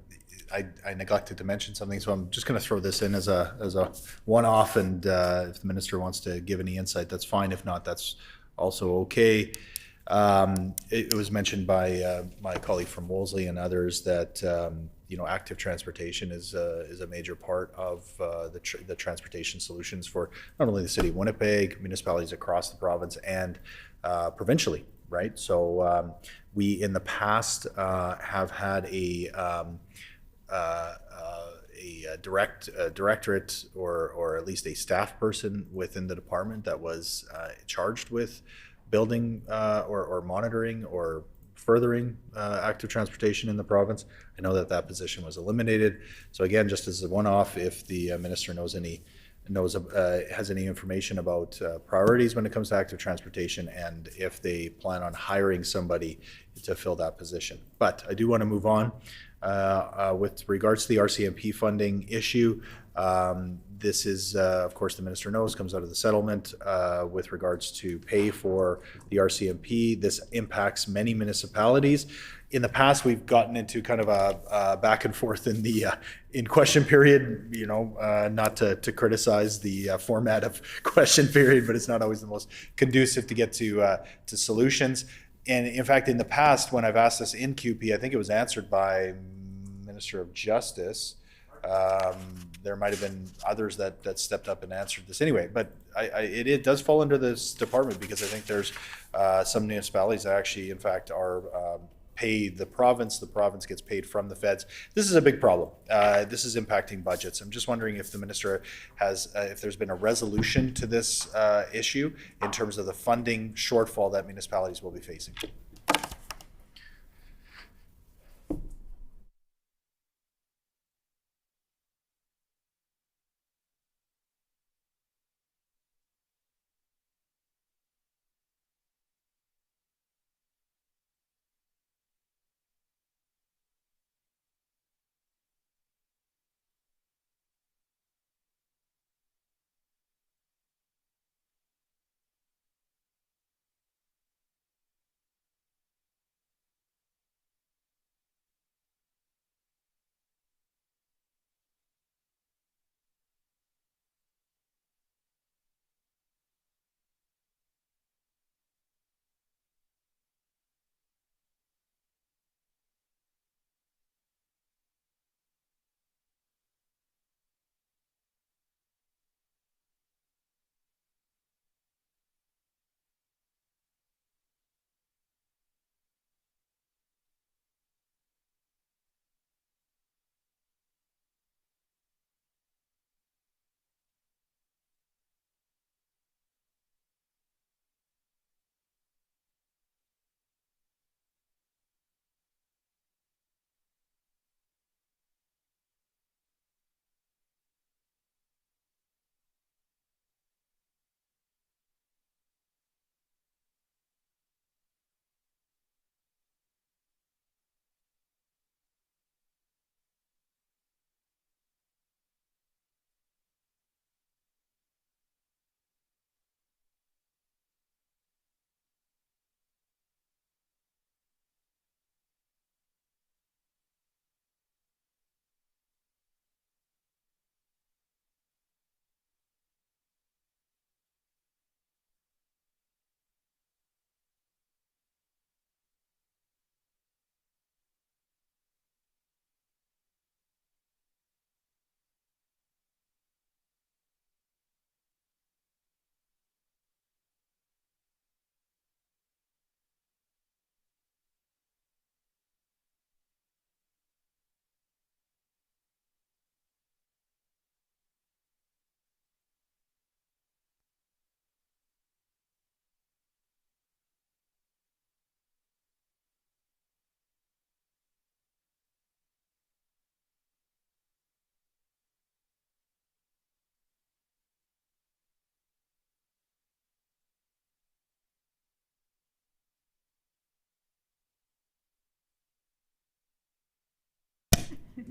S1: I neglected to mention something, so I'm just going to throw this in as a one-off. And if the minister wants to give any insight, that's fine. If not, that's also okay. It was mentioned by my colleague from Wolseley and others that active transportation is a major part of the transportation solutions for not only the city of Winnipeg, municipalities across the province, and provincially, right? So we in the past have had a directorate or at least a staff person within the department that was charged with building or monitoring or furthering active transportation in the province. I know that position was eliminated. So again, just as a one-off, if the minister has any information about priorities when it comes to active transportation, and if they plan on hiring somebody to fill that position. But I do want to move on. With regards to the RCMP funding issue, this is, of course, the minister knows, comes out of the settlement with regards to pay for the RCMP. This impacts many municipalities. In the past, we've gotten into kind of a back and forth in the in question period. Not to criticize the format of question period, but it's not always the most conducive to get to solutions. And in fact, in the past, when I've asked this in QP, I think it was answered by Minister of Justice. There might have been others that stepped up and answered this anyway, but it does fall under this department, because I think there's some municipalities that actually, in fact, are pay the province gets paid from the feds. This is a big problem. This is impacting budgets. I'm just wondering if the minister has, if there's been a resolution to this issue in terms of the funding shortfall that municipalities will be facing.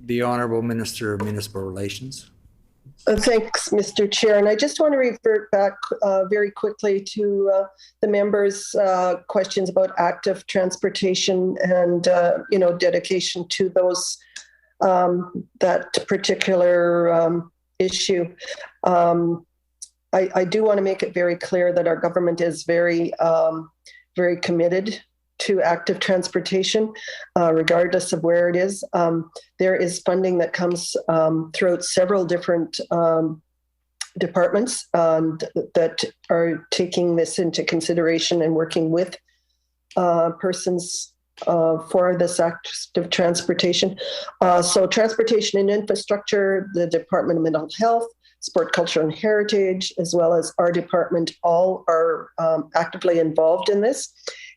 S2: The Honorable Minister of Municipal Relations.
S3: Thanks, Mr. Chair. And I just want to revert back very quickly to the members' questions about active transportation and, dedication to those, that particular issue. I do want to make it very clear that our government is very, very committed to active transportation, regardless of where it is. There is funding that comes throughout several different departments that are taking this into consideration and working with persons for this active transportation. So transportation and infrastructure, the Department of Mental Health, Sport, Culture and Heritage, as well as our department, all are actively involved in this.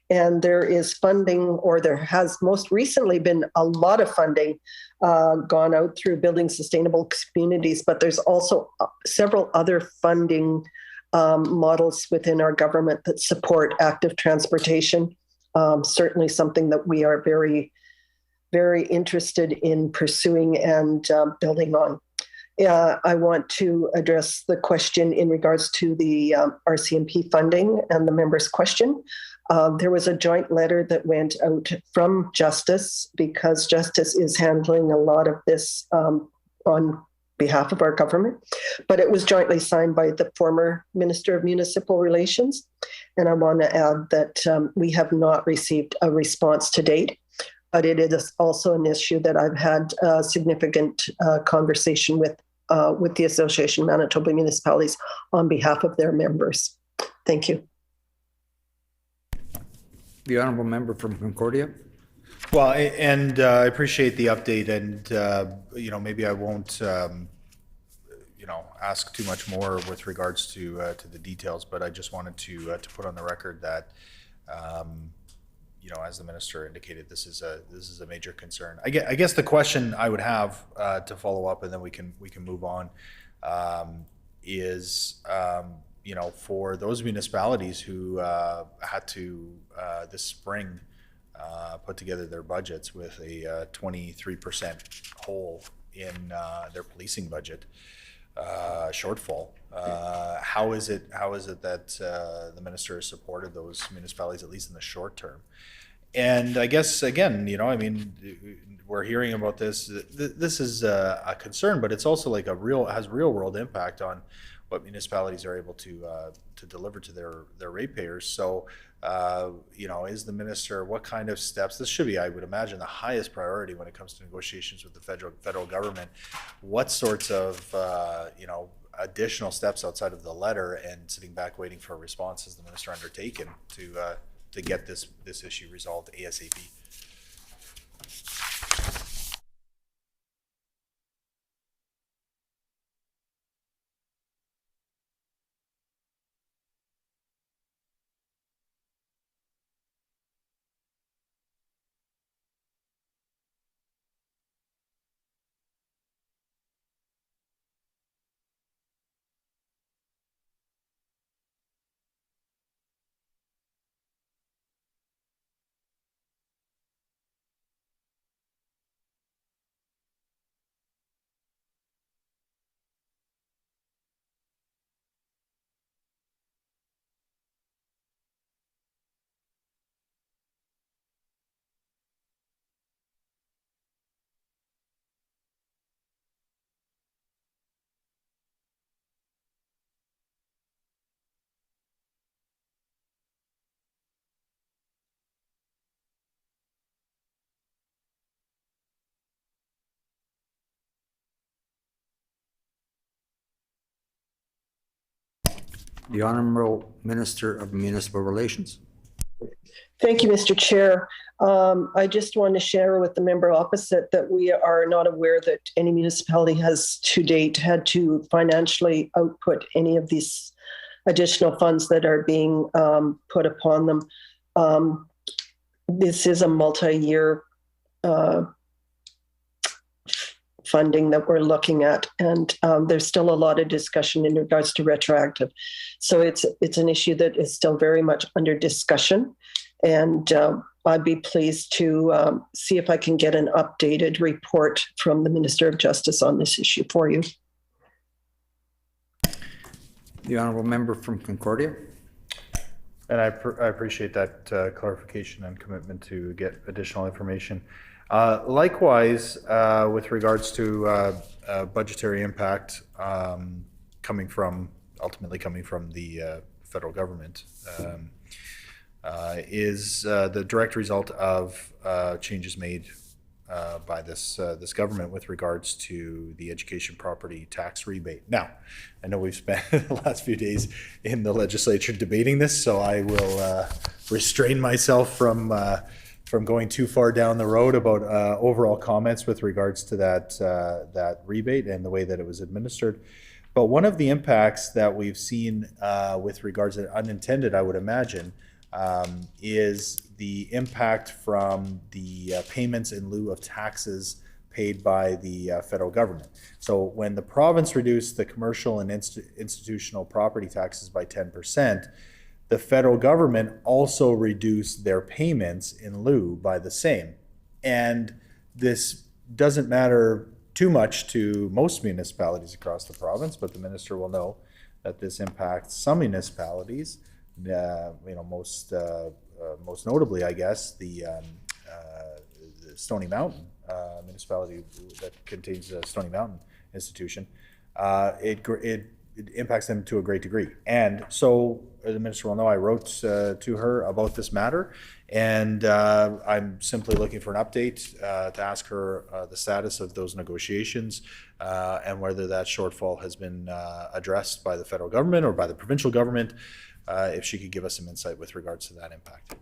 S3: And there is funding, or there has most recently been a lot of funding gone out through Building Sustainable Communities, but there's also several other funding models within our government that support active transportation. Certainly something that we are very, very interested in pursuing and building on. I want to address the question in regards to the RCMP funding and the member's question. There was a joint letter that went out from Justice, because Justice is handling a lot of this on behalf of our government, but it was jointly signed by the former Minister of Municipal Relations. And I want to add that we have not received a response to date, but it is also an issue that I've had a significant conversation with the Association of Manitoba Municipalities on behalf of their members. Thank you.
S2: The Honourable Member from Concordia.
S1: Well, and I appreciate the update, and maybe I won't ask too much more with regards to the details, but I just wanted to put on the record that as the minister indicated, this is a major concern. I guess the question I would have to follow up, and then we can move on, is for those municipalities who had to this spring put together their budgets with a 23% hole in their policing budget shortfall. How is it that the minister has supported those municipalities, at least in the short term? And I guess, again, we're hearing about this. This is a concern, but it's also like has real world impact on what municipalities are able to deliver to their ratepayers. So, is the minister, what kind of steps? This should be, I would imagine, the highest priority when it comes to negotiations with the federal government. What sorts of additional steps outside of the letter and sitting back waiting for a response has the minister undertaken to get this issue resolved ASAP?
S2: The Honourable Minister of Municipal Relations.
S3: Thank you, Mr. Chair. I just want to share with the member opposite that we are not aware that any municipality has to date had to financially output any of these additional funds that are being put upon them. This is a multi-year funding that we're looking at, and there's still a lot of discussion in regards to retroactive. So it's an issue that is still very much under discussion, and I'd be pleased to see if I can get an updated report from the Minister of Justice on this issue for you.
S2: The honourable member from Concordia.
S1: And I appreciate that clarification and commitment to get additional information. Likewise, with regards to budgetary impact ultimately coming from the federal government, is the direct result of changes made by this government with regards to the education property tax rebate. Now, I know we've spent the last few days in the legislature debating this, so I will restrain myself from going too far down the road about overall comments with regards to that rebate and the way that it was administered. But one of the impacts that we've seen with regards to unintended, I would imagine, is the impact from the payments in lieu of taxes paid by the federal government. So when the province reduced the commercial and institutional property taxes by 10%, the federal government also reduced their payments in lieu by the same. And this doesn't matter too much to most municipalities across the province, but the minister will know that this impacts some municipalities. Most notably, I guess, the Stony Mountain municipality that contains Stony Mountain Institution. It impacts them to a great degree. And so the minister will know I wrote to her about this matter, and I'm simply looking for an update to ask her the status of those negotiations and whether that shortfall has been addressed by the federal government or by the provincial government, if she could give us some insight with regards to that impact.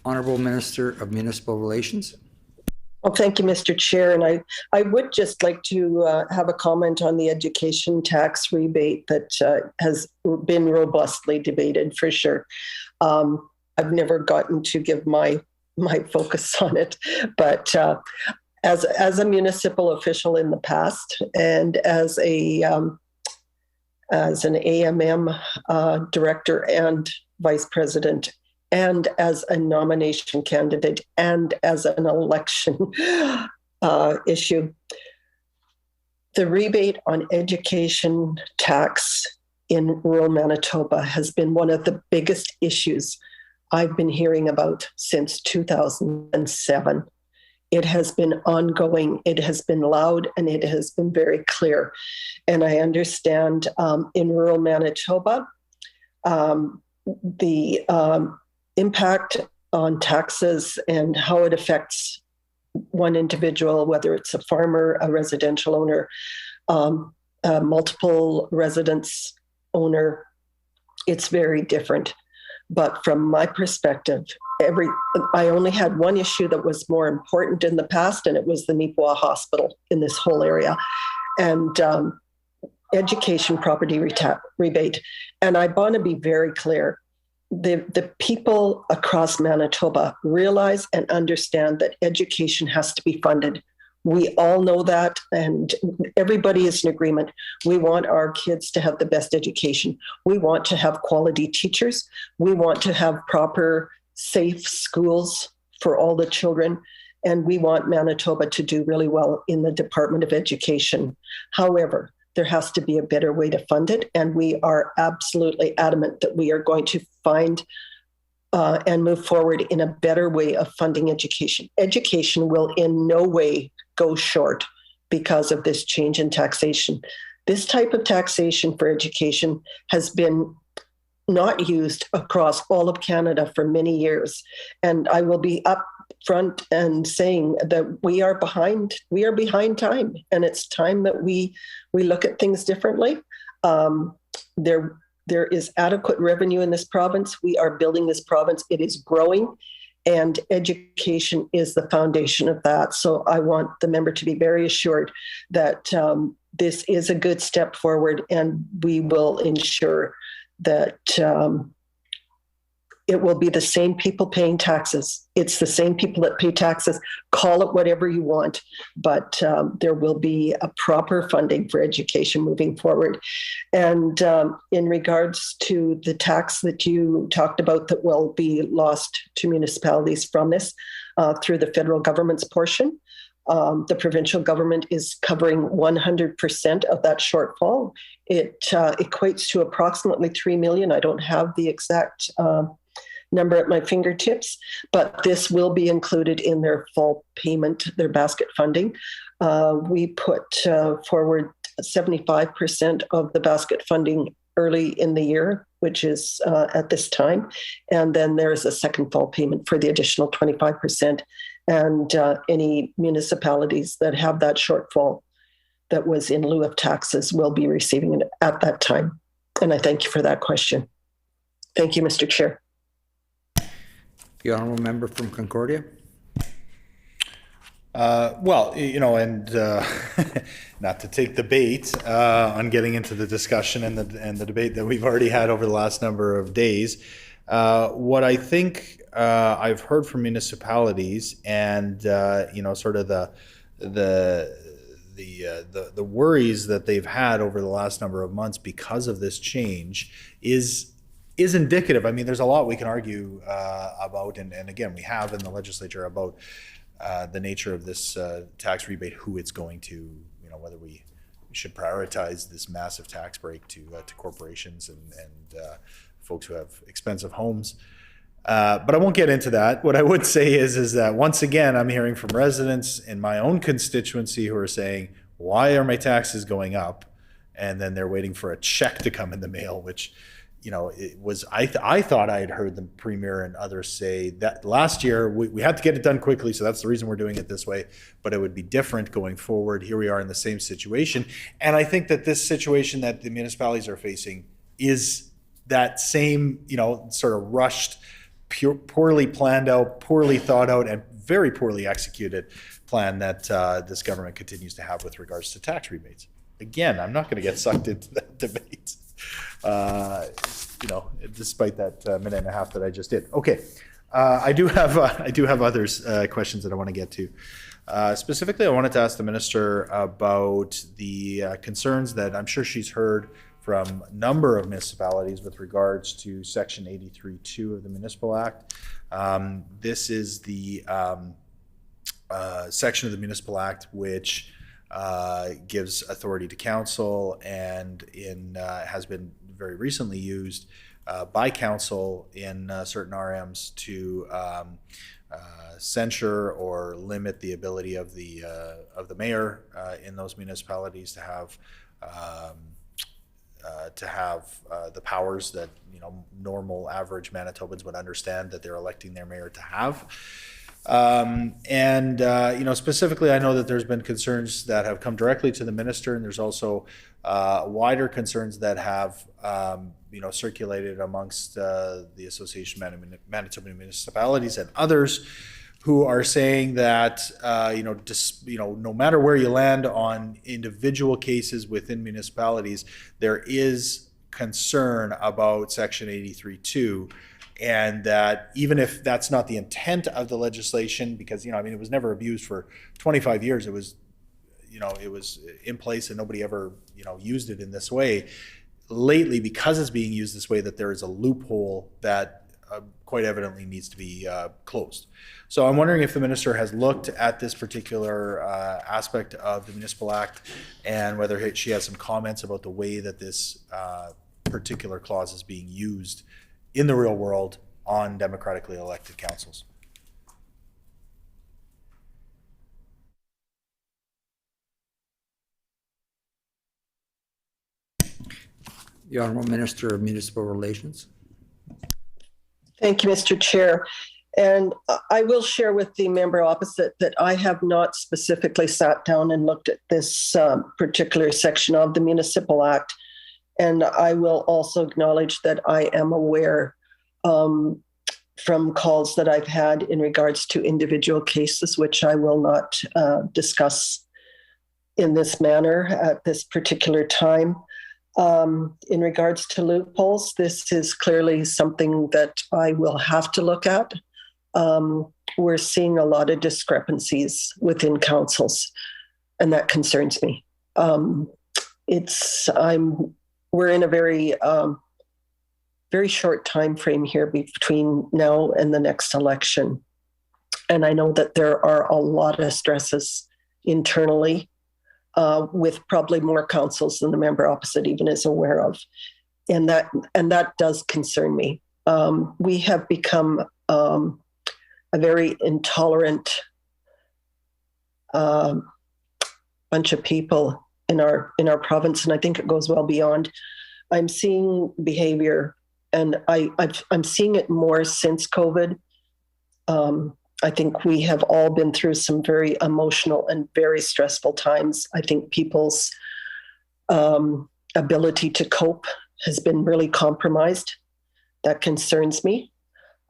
S2: Honourable Minister of Municipal Relations.
S3: Well, thank you, Mr. Chair. And I would just like to have a comment on the education tax rebate that has been robustly debated for sure. I've never gotten to give my focus on it, but as a municipal official in the past and as an AMM director and vice president, and as a nomination candidate, and as an election issue, the rebate on education tax in rural Manitoba has been one of the biggest issues I've been hearing about since 2007. It has been ongoing, it has been loud, and it has been very clear. And I understand in rural Manitoba, the impact on taxes and how it affects one individual, whether it's a farmer, a residential owner, a multiple residence owner, it's very different. But from my perspective, I only had one issue that was more important in the past, and it was the Nipawin Hospital in this whole area, and education property rebate. And I want to be very clear. The people across Manitoba realize and understand that education has to be funded. We all know that, and everybody is in agreement. We want our kids to have the best education. We want to have quality teachers. We want to have proper, safe schools for all the children. And we want Manitoba to do really well in the Department of Education. However, there has to be a better way to fund it. And we are absolutely adamant that we are going to find and move forward in a better way of funding education. Education will in no way go short because of this change in taxation. This type of taxation for education has been not used across all of Canada for many years. And I will be upfront and saying that we are behind time, and it's time that we look at things differently. There is adequate revenue in this province. We are building this province. It is growing, and education is the foundation of that. So I want the member to be very assured that this is a good step forward, and we will ensure that it will be the same people paying taxes. It's the same people that pay taxes. Call it whatever you want, but there will be a proper funding for education moving forward. And in regards to the tax that you talked about that will be lost to municipalities from this through the federal government's portion, the provincial government is covering 100% of that shortfall. It equates to approximately $3 million. I don't have the exact number at my fingertips, but this will be included in their full payment, their basket funding. We put forward 75% of the basket funding early in the year, which is at this time. And then there's a second full payment for the additional 25%. And any municipalities that have that shortfall that was in lieu of taxes will be receiving it at that time. And I thank you for that question. Thank you, Mr. Chair.
S2: The honourable member from Concordia.
S1: Well, you know, and not to take the bait on getting into the discussion and the debate that we've already had over the last number of days, what I think I've heard from municipalities and you know, sort of the worries that they've had over the last number of months because of this change is indicative. I mean, there's a lot we can argue about, and again, we have in the legislature about the nature of this tax rebate, who it's going to, you know, whether we should prioritize this massive tax break to corporations and folks who have expensive homes. But I won't get into that. What I would say is that once again, I'm hearing from residents in my own constituency who are saying, why are my taxes going up? And then they're waiting for a check to come in the mail, which, you know, it was, I thought I had heard the Premier and others say that last year we had to get it done quickly, so that's the reason we're doing it this way, but it would be different going forward. Here we are in the same situation. And I think that this situation that the municipalities are facing is that same, you know, sort of rushed, poorly planned out, poorly thought out, and very poorly executed plan that this government continues to have with regards to tax rebates. Again, I'm not going to get sucked into that debate. You know, despite that minute and a half that I just did. Okay, I do have others questions that I want to get to. Specifically, I wanted to ask the minister about the concerns that I'm sure she's heard from a number of municipalities with regards to Section 83(2) of the Municipal Act. This is the section of the Municipal Act which gives authority to council and has been very recently used by council in certain RMs to censure or limit the ability of the mayor in those municipalities to have the powers that, you know, normal average Manitobans would understand that they're electing their mayor to have. You know, specifically, I know that there's been concerns that have come directly to the minister, and there's also wider concerns that have, you know, circulated amongst the Association of Manitoba Municipalities and others who are saying that, you know, no matter where you land on individual cases within municipalities, there is concern about Section 83(2). And that even if that's not the intent of the legislation, because, you know, I mean, it was never abused for 25 years. It was, you know, it was in place and nobody ever, you know, used it in this way. Lately, because it's being used this way, that there is a loophole that quite evidently needs to be closed. So I'm wondering if the minister has looked at this particular aspect of the Municipal Act and whether she has some comments about the way that this particular clause is being used in the real world on democratically elected councils.
S2: The Honourable Minister of Municipal Relations.
S3: Thank you, Mr. Chair. And I will share with the member opposite that I have not specifically sat down and looked at this particular section of the Municipal Act. And I will also acknowledge that I am aware from calls that I've had in regards to individual cases, which I will not discuss in this manner at this particular time. In regards to loopholes, this is clearly something that I will have to look at. We're seeing a lot of discrepancies within councils, and that concerns me. We're in a very short time frame here between now and the next election, and I know that there are a lot of stresses internally, with probably more councils than the member opposite even is aware of, and that does concern me. We have become a very intolerant bunch of people in our province, and I think it goes well beyond. I'm seeing behavior, and I'm seeing it more since COVID. I think we have all been through some very emotional and very stressful times. I think people's ability to cope has been really compromised. That concerns me.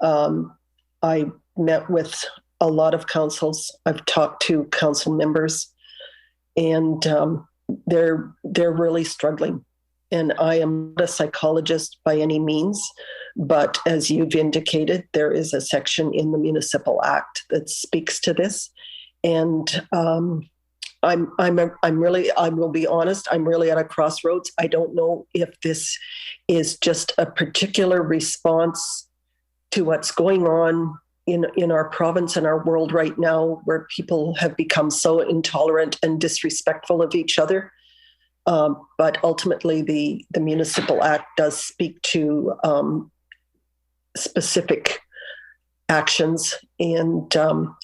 S3: I met with a lot of councils. I've talked to council members, and they're really struggling. And I am not a psychologist by any means, but as you've indicated, there is a section in the Municipal Act that speaks to this. And I will be honest, I'm really at a crossroads. I don't know if this is just a particular response to what's going on in our province and our world right now, where people have become so intolerant and disrespectful of each other. But ultimately, the Municipal Act does speak to specific actions. And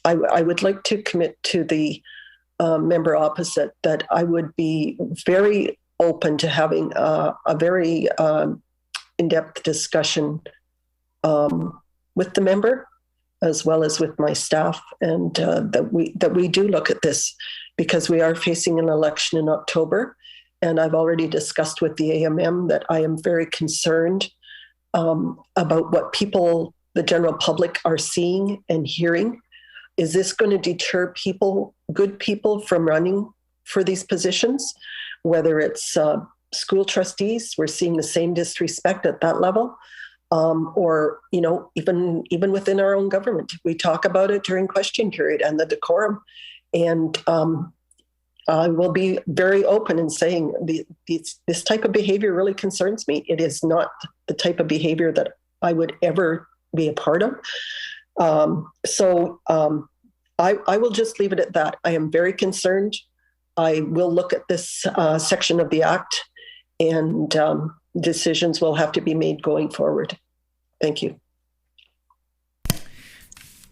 S3: I would like to commit to the member opposite that I would be very open to having a very in-depth discussion with the member, as well as with my staff, and that we do look at this, because we are facing an election in October. And I've already discussed with the AMM that I am very concerned about what people, the general public, are seeing and hearing. Is this going to deter people, good people, from running for these positions? Whether it's school trustees, we're seeing the same disrespect at that level. Or, even within our own government, we talk about it during question period and the decorum. And I will be very open in saying this type of behavior really concerns me. It is not the type of behavior that I would ever be a part of. So I will just leave it at that. I am very concerned. I will look at this section of the Act, and decisions will have to be made going forward. Thank you.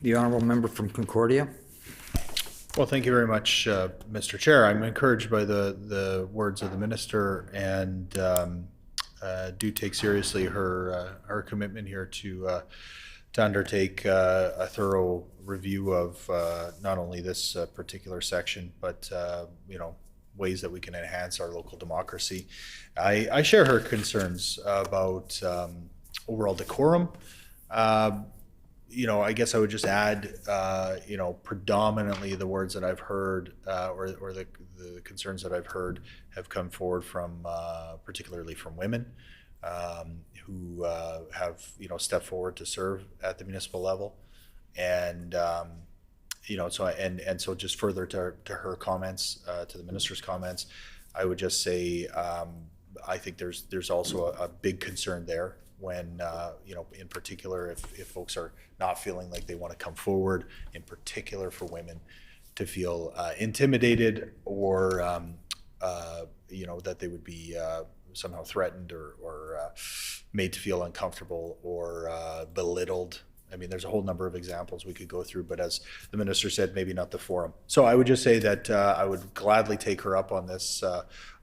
S2: The Honourable Member from Concordia.
S1: Well, thank you very much, Mr. Chair. I'm encouraged by the words of the minister, and do take seriously her commitment here to undertake a thorough review of not only this particular section, but ways that we can enhance our local democracy. I share her concerns about overall decorum. I guess I would just add, predominantly the words that I've heard or the concerns that I've heard have come forward from, particularly from women who have, stepped forward to serve at the municipal level. And, so just further to her comments, to the minister's comments, I would just say, I think there's also a big concern there when, in particular, if folks are not feeling like they want to come forward, in particular for women, to feel intimidated or, that they would be somehow threatened or made to feel uncomfortable or belittled. I mean, there's a whole number of examples we could go through, but as the minister said, maybe not the forum. So I would just say that I would gladly take her up on this,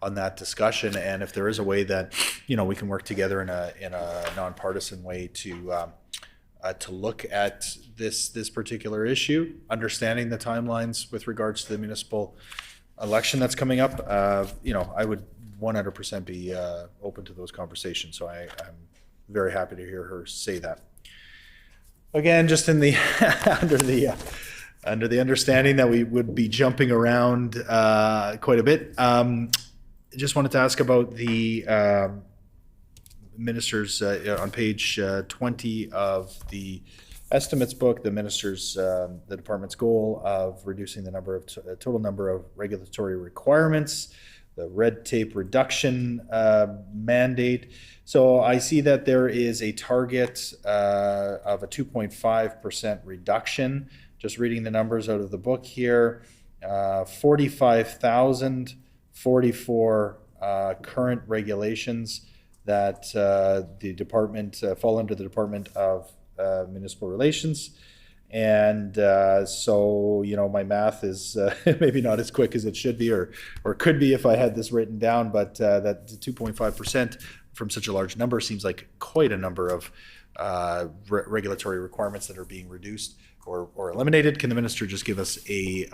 S1: on that discussion. And if there is a way that, we can work together in a nonpartisan way to look at this particular issue, understanding the timelines with regards to the municipal election that's coming up, I would 100% be open to those conversations. So I'm very happy to hear her say that. Again, just in the under the understanding that we would be jumping around quite a bit. Just wanted to ask about the ministers on page 20 of the estimates book. The ministers, the department's goal of reducing the total number of regulatory requirements, the red tape reduction mandate. So I see that there is a target of a 2.5% reduction. Just reading the numbers out of the book here, 45,044 current regulations that the department fall under the Department of Municipal Relations. And so, my math is maybe not as quick as it should be or could be if I had this written down, but that 2.5% from such a large number seems like quite a number of regulatory requirements that are being reduced or eliminated. Can the minister just give us a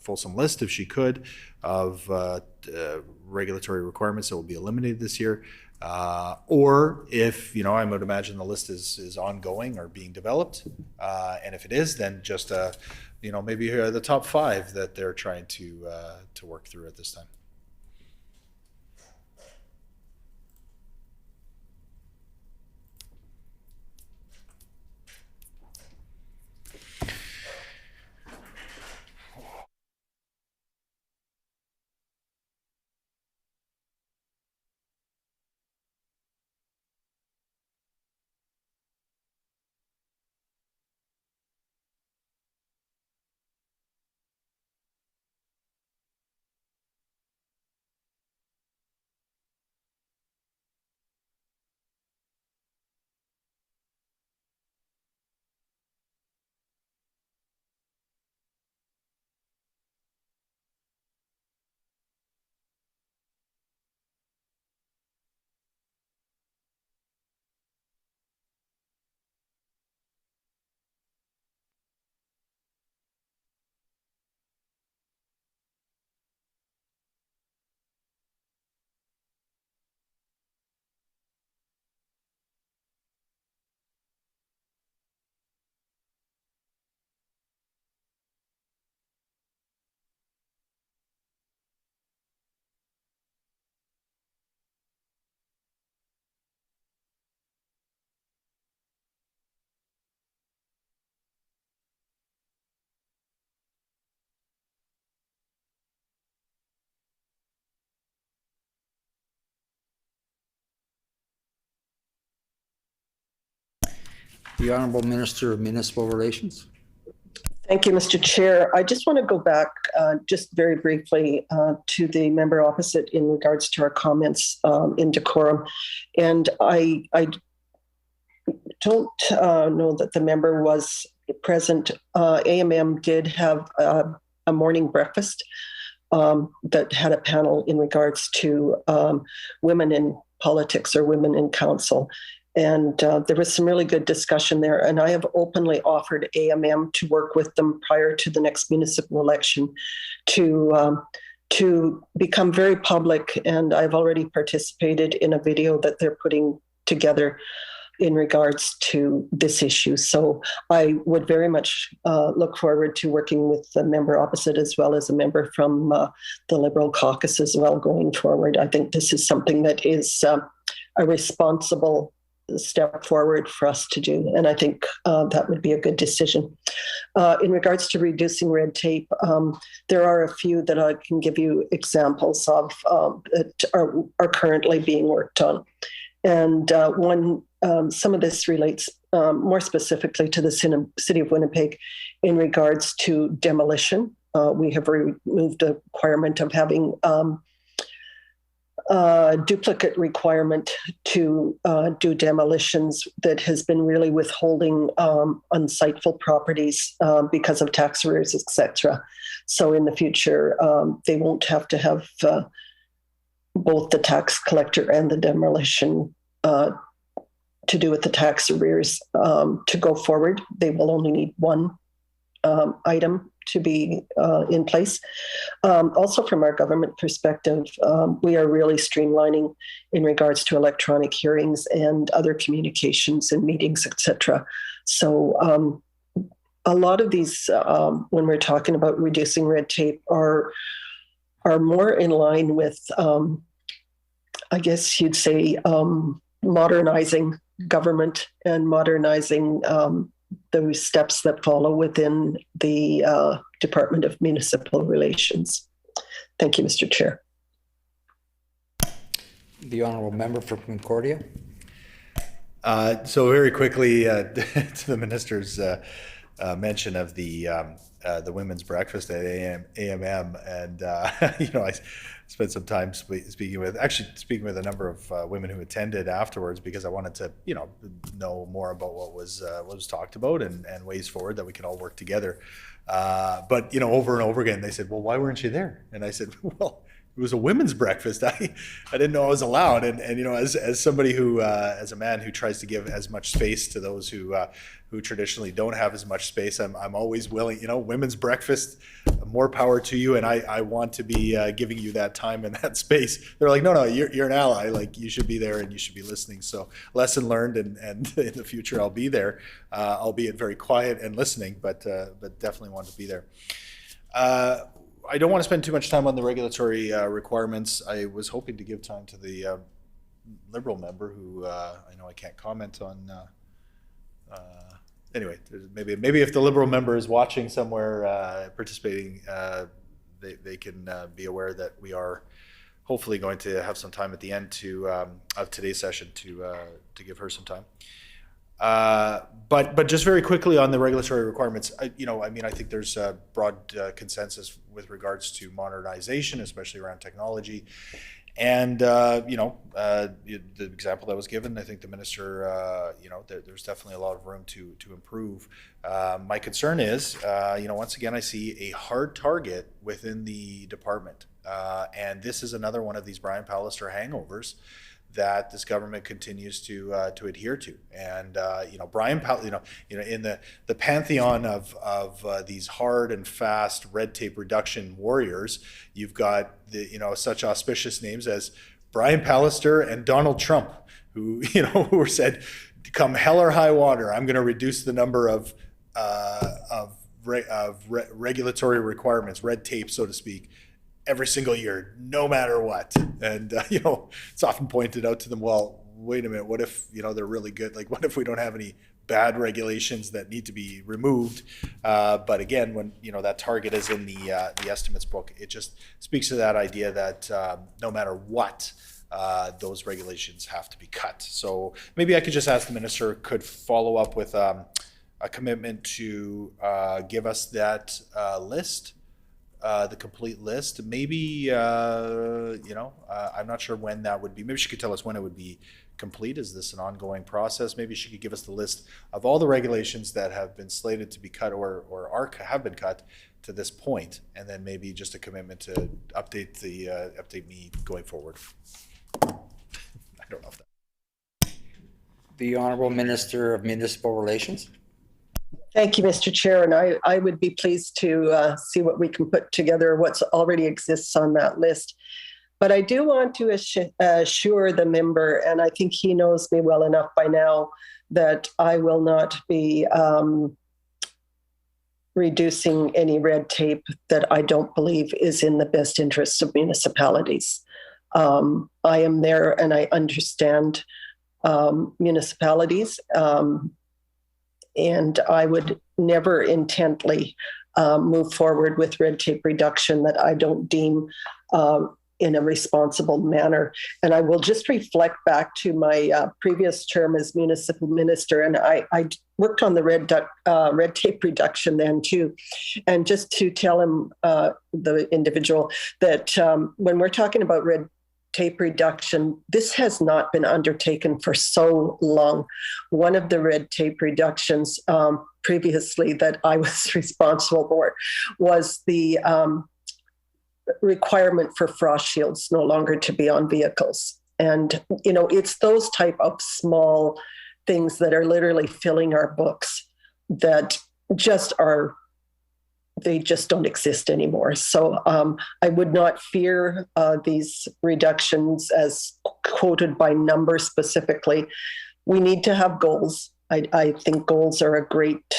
S1: fulsome list, if she could, of regulatory requirements that will be eliminated this year? Or if, I would imagine the list is ongoing or being developed. And if it is, then just, maybe the top 5 that they're trying to work through at this time.
S2: The Honourable Minister of Municipal Relations.
S3: Thank you, Mr. Chair. I just want to go back just very briefly to the member opposite in regards to our comments in decorum. And I don't know that the member was present. AMM did have a morning breakfast that had a panel in regards to women in politics or women in council. And there was some really good discussion there. And I have openly offered AMM to work with them prior to the next municipal election to become very public. And I've already participated in a video that they're putting together in regards to this issue. So I would very much look forward to working with the member opposite as well as a member from the Liberal caucus as well going forward. I think this is something that is a responsible step forward for us to do. And I think that would be a good decision. In regards to reducing red tape, there are a few that I can give you examples of that are currently being worked on. And some of this relates more specifically to the City of Winnipeg in regards to demolition. We have removed the requirement of having duplicate requirement to do demolitions that has been really withholding unsightful properties because of tax arrears, etc. So in the future, they won't have to have both the tax collector and the demolition to do with the tax arrears to go forward. They will only need one item to be in place. Also, from our government perspective, we are really streamlining in regards to electronic hearings and other communications and meetings, etc. So a lot of these, when we're talking about reducing red tape, are more in line with, I guess you'd say, modernizing government and modernizing those steps that follow within the Department of Municipal Relations. Thank you, Mr. Chair.
S2: The honourable member for Concordia.
S1: So very quickly, to the minister's mention of the women's breakfast at AMM, and I spent some time speaking with a number of women who attended afterwards, because I wanted to know more about what was talked about and ways forward that we can all work together. But over and over again, they said, "Well, why weren't you there?" And I said, "Well, it was a women's breakfast. I didn't know I was allowed." And as somebody who, as a man who tries to give as much space to those who traditionally don't have as much space, I'm always willing. Women's breakfast, more power to you. And I want to be giving you that time and that space. They're like, no, you're an ally. Like, you should be there and you should be listening. So lesson learned, and in the future I'll be there, albeit very quiet and listening, but definitely want to be there. I don't want to spend too much time on the regulatory requirements. I was hoping to give time to the Liberal member, who I know I can't comment on. Anyway, maybe if the Liberal member is watching somewhere, participating, they can be aware that we are hopefully going to have some time at the end of today's session to give her some time. But just very quickly on the regulatory requirements, I think there's a broad consensus with regards to modernization, especially around technology. And, the example that was given, I think the minister, there's definitely a lot of room to improve. My concern is, once again, I see a hard target within the department. And this is another one of these Brian Pallister hangovers that this government continues to adhere to. And Brian Pallister, in the pantheon of these hard and fast red tape reduction warriors, you've got such auspicious names as Brian Pallister and Donald Trump, who who said, come hell or high water, I'm going to reduce the number of regulatory requirements, red tape, so to speak, every single year, no matter what. And it's often pointed out to them, well, wait a minute, what if they're really good? Like, what if we don't have any bad regulations that need to be removed? But again, when that target is in the estimates book, it just speaks to that idea that no matter what, those regulations have to be cut. So maybe I could just ask the minister, could follow up with a commitment to give us that list. The complete list. Maybe, I'm not sure when that would be. Maybe she could tell us when it would be complete. Is this an ongoing process? Maybe she could give us the list of all the regulations that have been slated to be cut or have been cut to this point, and then maybe just a commitment to update me going forward. I don't know if that.
S2: The Honourable Minister of Municipal Relations.
S3: Thank you, Mr. Chair, and I would be pleased to see what we can put together, what's already exists on that list. But I do want to assure the member, and I think he knows me well enough by now, that I will not be reducing any red tape that I don't believe is in the best interests of municipalities. I am there and I understand municipalities. And I would never intently move forward with red tape reduction that I don't deem in a responsible manner. And I will just reflect back to my previous term as municipal minister, and I worked on the red tape reduction then too. And just to tell him, the individual, that when we're talking about red tape reduction, this has not been undertaken for so long. One of the red tape reductions previously that I was responsible for was the requirement for frost shields no longer to be on vehicles. And, it's those type of small things that are literally filling our books that they just don't exist anymore. So I would not fear these reductions as quoted by number specifically. We need to have goals. I think goals are a great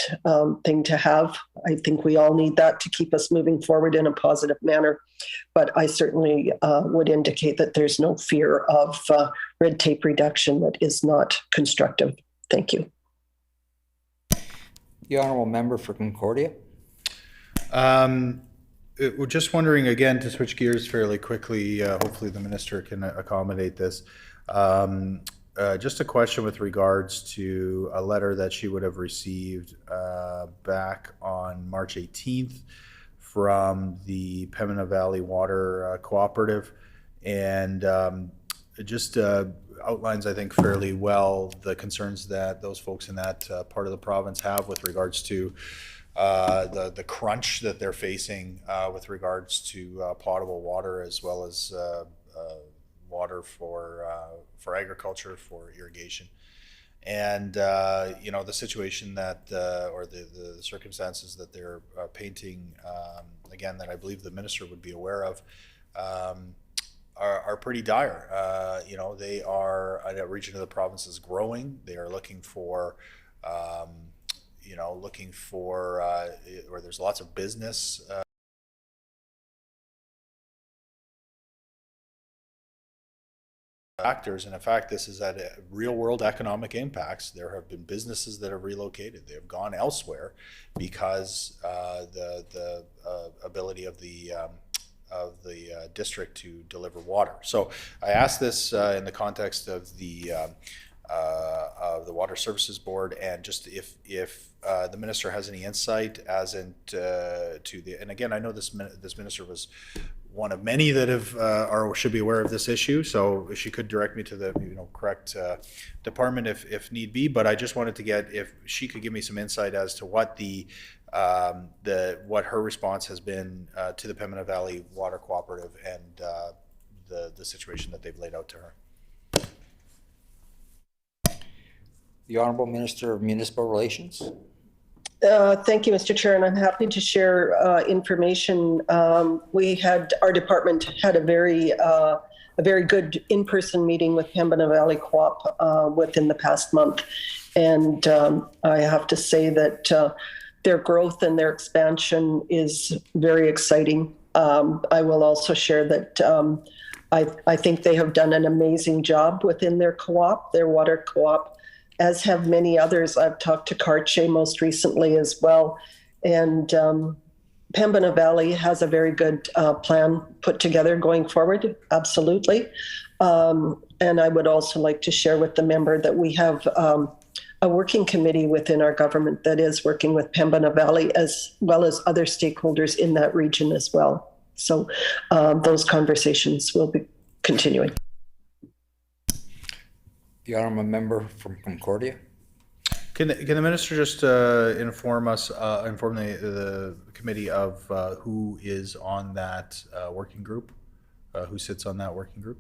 S3: thing to have. I think we all need that to keep us moving forward in a positive manner. But I certainly would indicate that there's no fear of red tape reduction that is not constructive. Thank you.
S2: The honourable member for Concordia.
S1: We're just wondering, again, to switch gears fairly quickly, hopefully the minister can accommodate this. Just a question with regards to a letter that she would have received back on March 18th from the Pembina Valley Water Cooperative, and just outlines, I think, fairly well the concerns that those folks in that part of the province have with regards to the crunch that they're facing with regards to potable water, as well as water for agriculture, for irrigation. And the situation that or the circumstances that they're painting, again, that I believe the minister would be aware of, are pretty dire. They are, a region of the province is growing. They are looking for where there's lots of business factors, and in fact, this is at real-world economic impacts. There have been businesses that have relocated; they have gone elsewhere because the ability of the district to deliver water. So I asked this in the context of the Water Services Board, and just if the minister has any insight as into the, and again, I know this minister was one of many that have or should be aware of this issue, so if she could direct me to the correct department if need be. But I just wanted to get, if she could give me some insight as to what what her response has been to the Pembina Valley Water Cooperative and the situation that they've laid out to her.
S2: The Honourable Minister of Municipal Relations.
S3: Thank you, Mr. Chair, and I'm happy to share information. Our department had a very good in-person meeting with Pembina Valley Co-op within the past month, and I have to say that their growth and their expansion is very exciting. I will also share that I think they have done an amazing job within their co-op, their water co-op, as have many others. I've talked to Cartier most recently as well. And Pembina Valley has a very good plan put together going forward, absolutely. And I would also like to share with the member that we have a working committee within our government that is working with Pembina Valley as well as other stakeholders in that region as well. So those conversations will be continuing.
S2: The honourable member from Concordia.
S1: Can the minister just inform the committee of who is on that working group, who sits on that working group?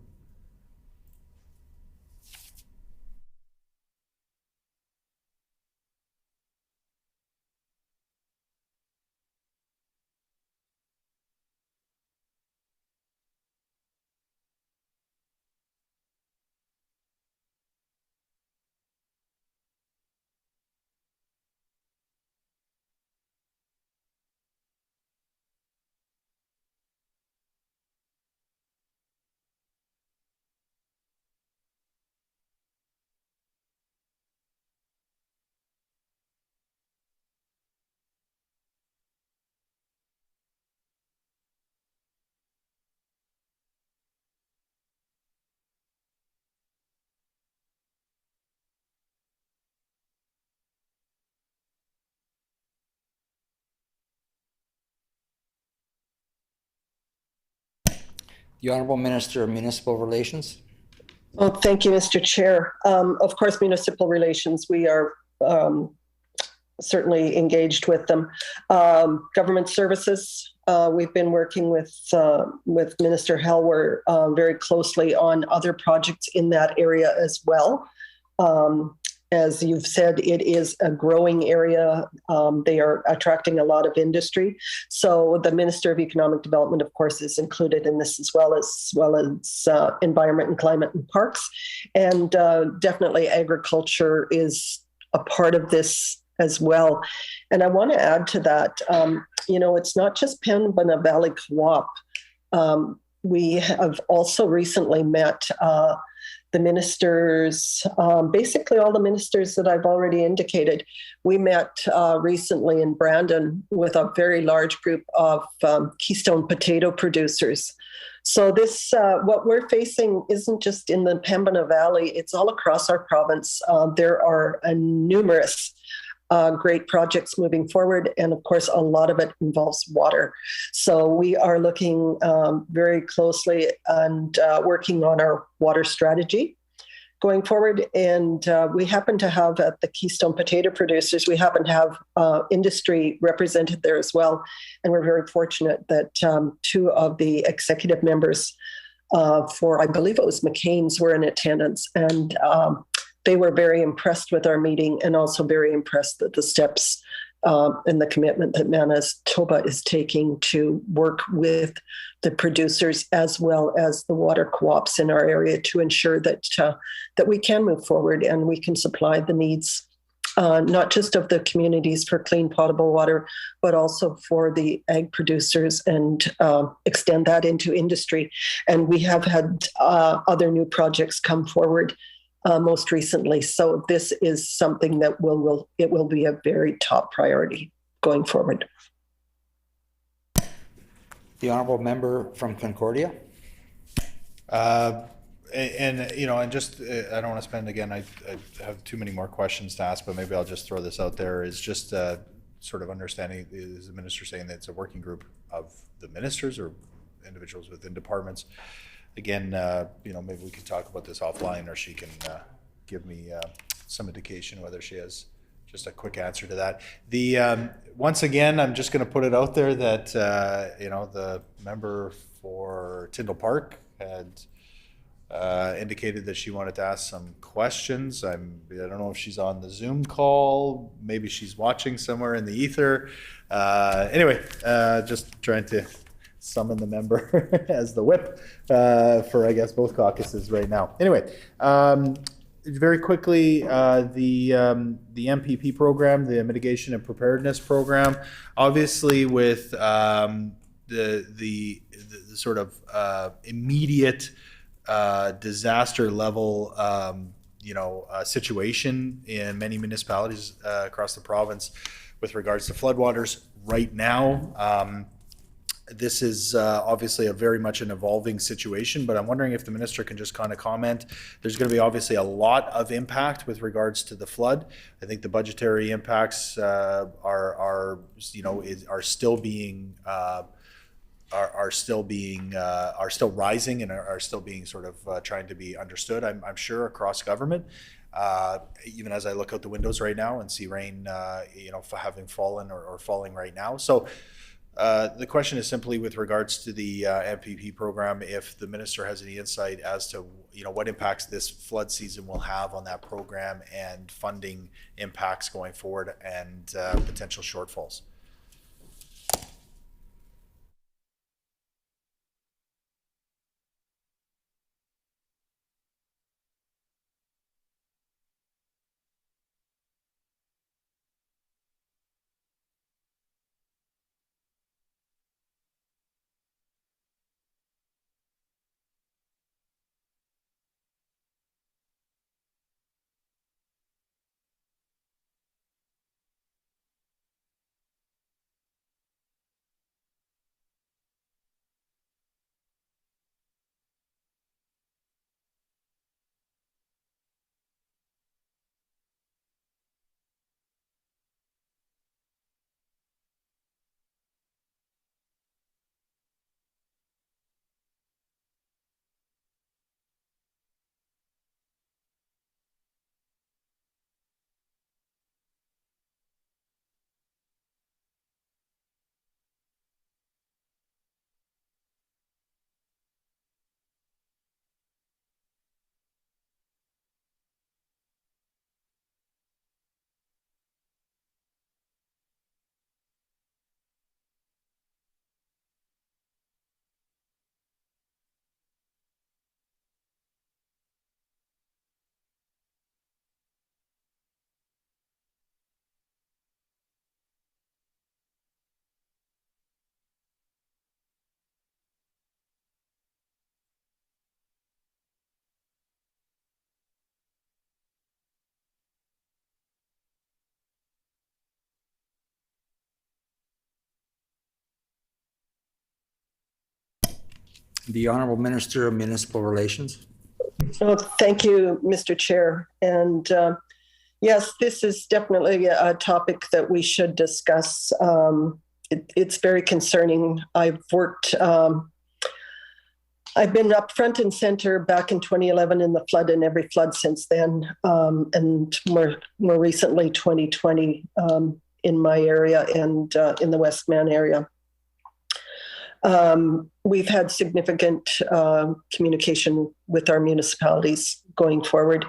S2: The Honorable Minister of Municipal Relations.
S3: Well, thank you, Mr. Chair. Of course, municipal relations, we are certainly engaged with them. Government services, we've been working with Minister Helwer very closely on other projects in that area as well. As you've said, it is a growing area. They are attracting a lot of industry. So the Minister of Economic Development, of course, is included in this as well as Environment and Climate and Parks. And definitely agriculture is a part of this as well. And I want to add to that, it's not just Pembina Valley Co-op. We have also recently met the ministers, basically all the ministers that I've already indicated. We met recently in Brandon with a very large group of Keystone potato producers. So this, what we're facing isn't just in the Pembina Valley, it's all across our province. There are numerous great projects moving forward. And of course, a lot of it involves water. So we are looking very closely and working on our water strategy going forward. And we happen to have at the Keystone Potato Producers, we happen to have industry represented there as well. And we're very fortunate that two of the executive members for, I believe it was McCain's, were in attendance. And they were very impressed with our meeting and also very impressed that the steps and the commitment that Manitoba is taking to work with the producers as well as the water co-ops in our area to ensure that that we can move forward and we can supply the needs not just of the communities for clean potable water, but also for the ag producers and extend that into industry. And we have had other new projects come forward most recently. So this is something that will be a very top priority going forward.
S2: The Honorable Member from Concordia.
S1: And just, I don't want to spend, again, I have too many more questions to ask, but maybe I'll just throw this out there, is just sort of understanding, is the minister saying that it's a working group of the ministers or individuals within departments? Again, maybe we can talk about this offline, or she can give me some indication whether she has just a quick answer to that. The once again, I'm just going to put it out there that the member for Tyndall Park had indicated that she wanted to ask some questions. I don't know if she's on the Zoom call. Maybe she's watching somewhere in the ether. Anyway, just trying to summon the member as the whip for, I guess, both caucuses right now. Anyway, very quickly, the MPP program, the Mitigation and Preparedness Program, obviously with the sort of immediate disaster level situation in many municipalities across the province with regards to floodwaters right now. This is obviously a very much an evolving situation, but I'm wondering if the minister can just kind of comment. There's going to be obviously a lot of impact with regards to the flood. I think the budgetary impacts are still rising and are still being sort of trying to be understood. I'm sure across government. Even as I look out the windows right now and see rain, having fallen or falling right now. So. The question is simply with regards to the MPP program, if the minister has any insight as to what impacts this flood season will have on that program and funding impacts going forward and potential shortfalls.
S2: The Honorable Minister of Municipal Relations.
S3: Well, thank you, Mr. Chair. And yes, this is definitely a topic that we should discuss. It's very concerning. I've been up front and center back in 2011 in the flood and every flood since then, and more recently 2020 in my area and in the Westman area. We've had significant communication with our municipalities going forward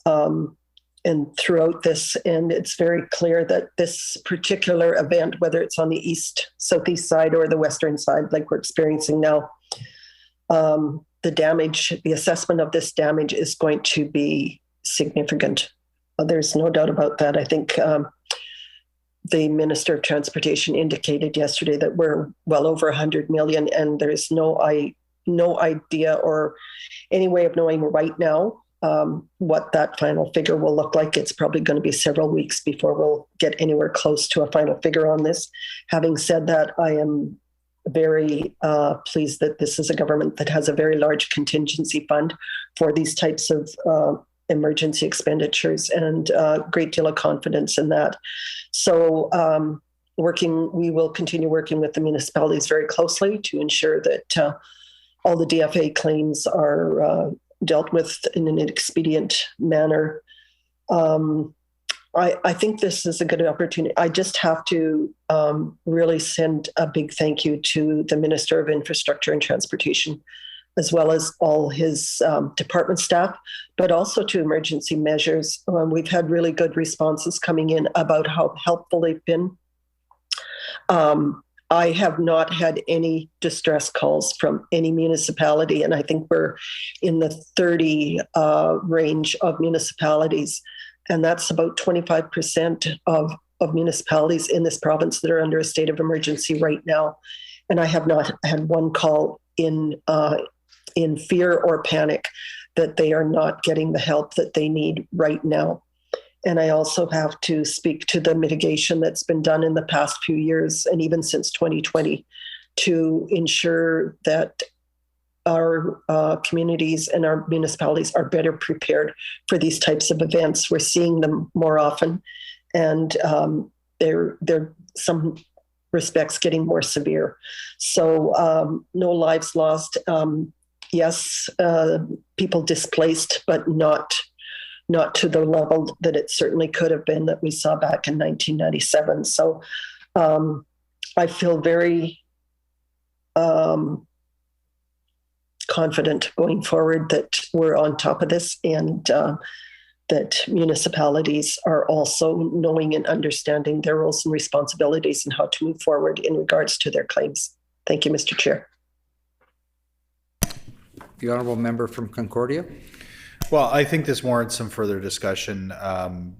S3: and throughout this, and it's very clear that this particular event, whether it's on the southeast side or the western side, like we're experiencing now, the assessment of this damage is going to be significant. There's no doubt about that. I think the Minister of Transportation indicated yesterday that we're well over 100 million, and there's no idea or any way of knowing right now what that final figure will look like. It's probably going to be several weeks before we'll get anywhere close to a final figure on this. Having said that, I am very pleased that this is a government that has a very large contingency fund for these types of emergency expenditures, and a great deal of confidence in that. So we will continue working with the municipalities very closely to ensure that all the DFA claims are dealt with in an expedient manner. I think this is a good opportunity. I just have to really send a big thank you to the Minister of Infrastructure and Transportation, as well as all his department staff, but also to emergency measures. We've had really good responses coming in about how helpful they've been. I have not had any distress calls from any municipality, and I think we're in the 30 range of municipalities. And that's about 25% of municipalities in this province that are under a state of emergency right now. And I have not had one call in fear or panic that they are not getting the help that they need right now. And I also have to speak to the mitigation that's been done in the past few years, and even since 2020, to ensure that our communities and our municipalities are better prepared for these types of events. We're seeing them more often, and they're some respects getting more severe. So no lives lost. Yes, people displaced, but not to the level that it certainly could have been that we saw back in 1997. So I feel very confident going forward that we're on top of this, and that municipalities are also knowing and understanding their roles and responsibilities and how to move forward in regards to their claims. Thank you, Mr. Chair.
S2: The Honourable Member from Concordia.
S1: Well, I think this warrants some further discussion,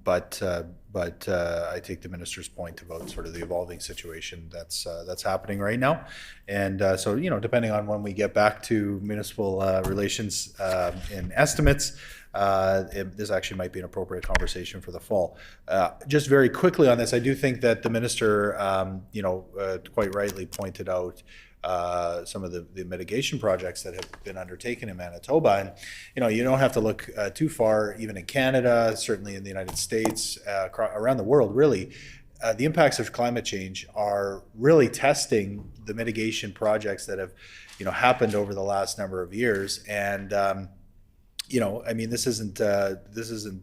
S1: but I take the minister's point about sort of the evolving situation that's happening right now, and so depending on when we get back to municipal relations in estimates, this actually might be an appropriate conversation for the fall. Just very quickly on this, I do think that the minister, quite rightly pointed out some of the mitigation projects that have been undertaken in Manitoba. And, you don't have to look too far, even in Canada, certainly in the United States, around the world, really. The impacts of climate change are really testing the mitigation projects that have, happened over the last number of years. And, this isn't,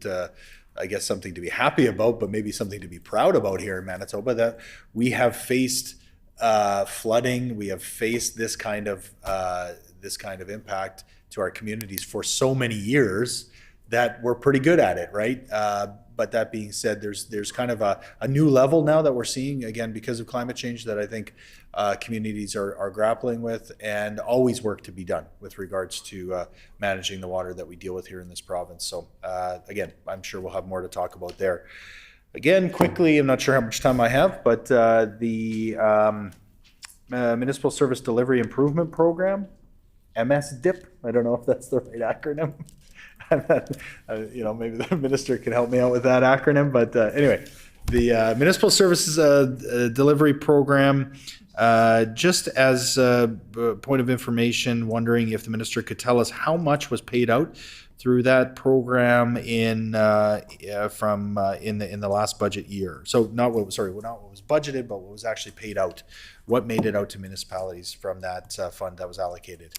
S1: I guess, something to be happy about, but maybe something to be proud about here in Manitoba, that we have faced flooding. We have faced this kind of impact to our communities for so many years that we're pretty good at it, right? But that being said, there's kind of a new level now that we're seeing, again, because of climate change, that I think communities are grappling with, and always work to be done with regards to managing the water that we deal with here in this province. So again, I'm sure we'll have more to talk about there. Again, quickly, I'm not sure how much time I have, but the Municipal Service Delivery Improvement Program, MSDIP, I don't know if that's the right acronym. Maybe the minister can help me out with that acronym, but anyway, The Municipal Services Delivery Program, just as a point of information, wondering if the minister could tell us how much was paid out through that program in the last budget year. So not what was budgeted, but what was actually paid out. What made it out to municipalities from that fund that was allocated?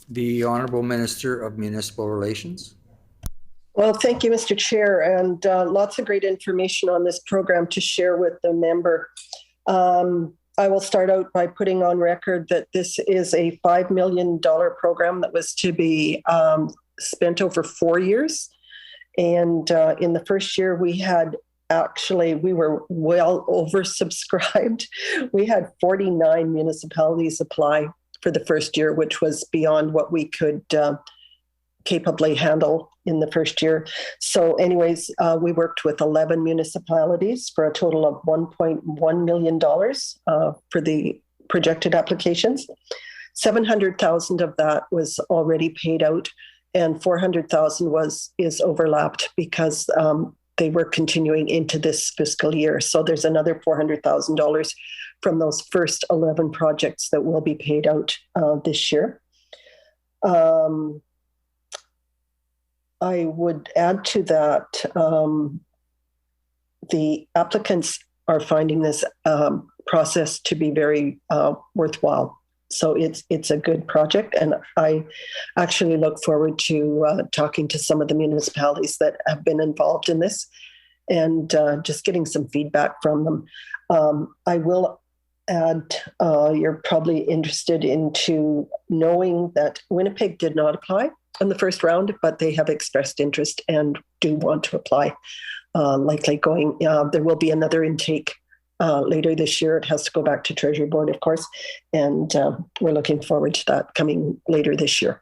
S2: The Honourable Minister of Municipal Relations.
S3: Well, thank you, Mr. Chair, and lots of great information on this program to share with the member. I will start out by putting on record that this is a $5 million program that was to be spent over 4 years. And in the first year, we were well oversubscribed. We had 49 municipalities apply for the first year, which was beyond what we could capably handle in the first year. So anyways, we worked with 11 municipalities for a total of $1.1 million for the projected applications. 700,000 of that was already paid out, and 400,000 is overlapped because they were continuing into this fiscal year. So there's another $400,000 from those first 11 projects that will be paid out this year. I would add to that, the applicants are finding this process to be very worthwhile. So it's a good project, and I actually look forward to talking to some of the municipalities that have been involved in this and just getting some feedback from them. I will add, you're probably interested into knowing that Winnipeg did not apply in the first round, but they have expressed interest and do want to apply. Likely going, there will be another intake later this year. It has to go back to Treasury Board, of course, and we're looking forward to that coming later this year.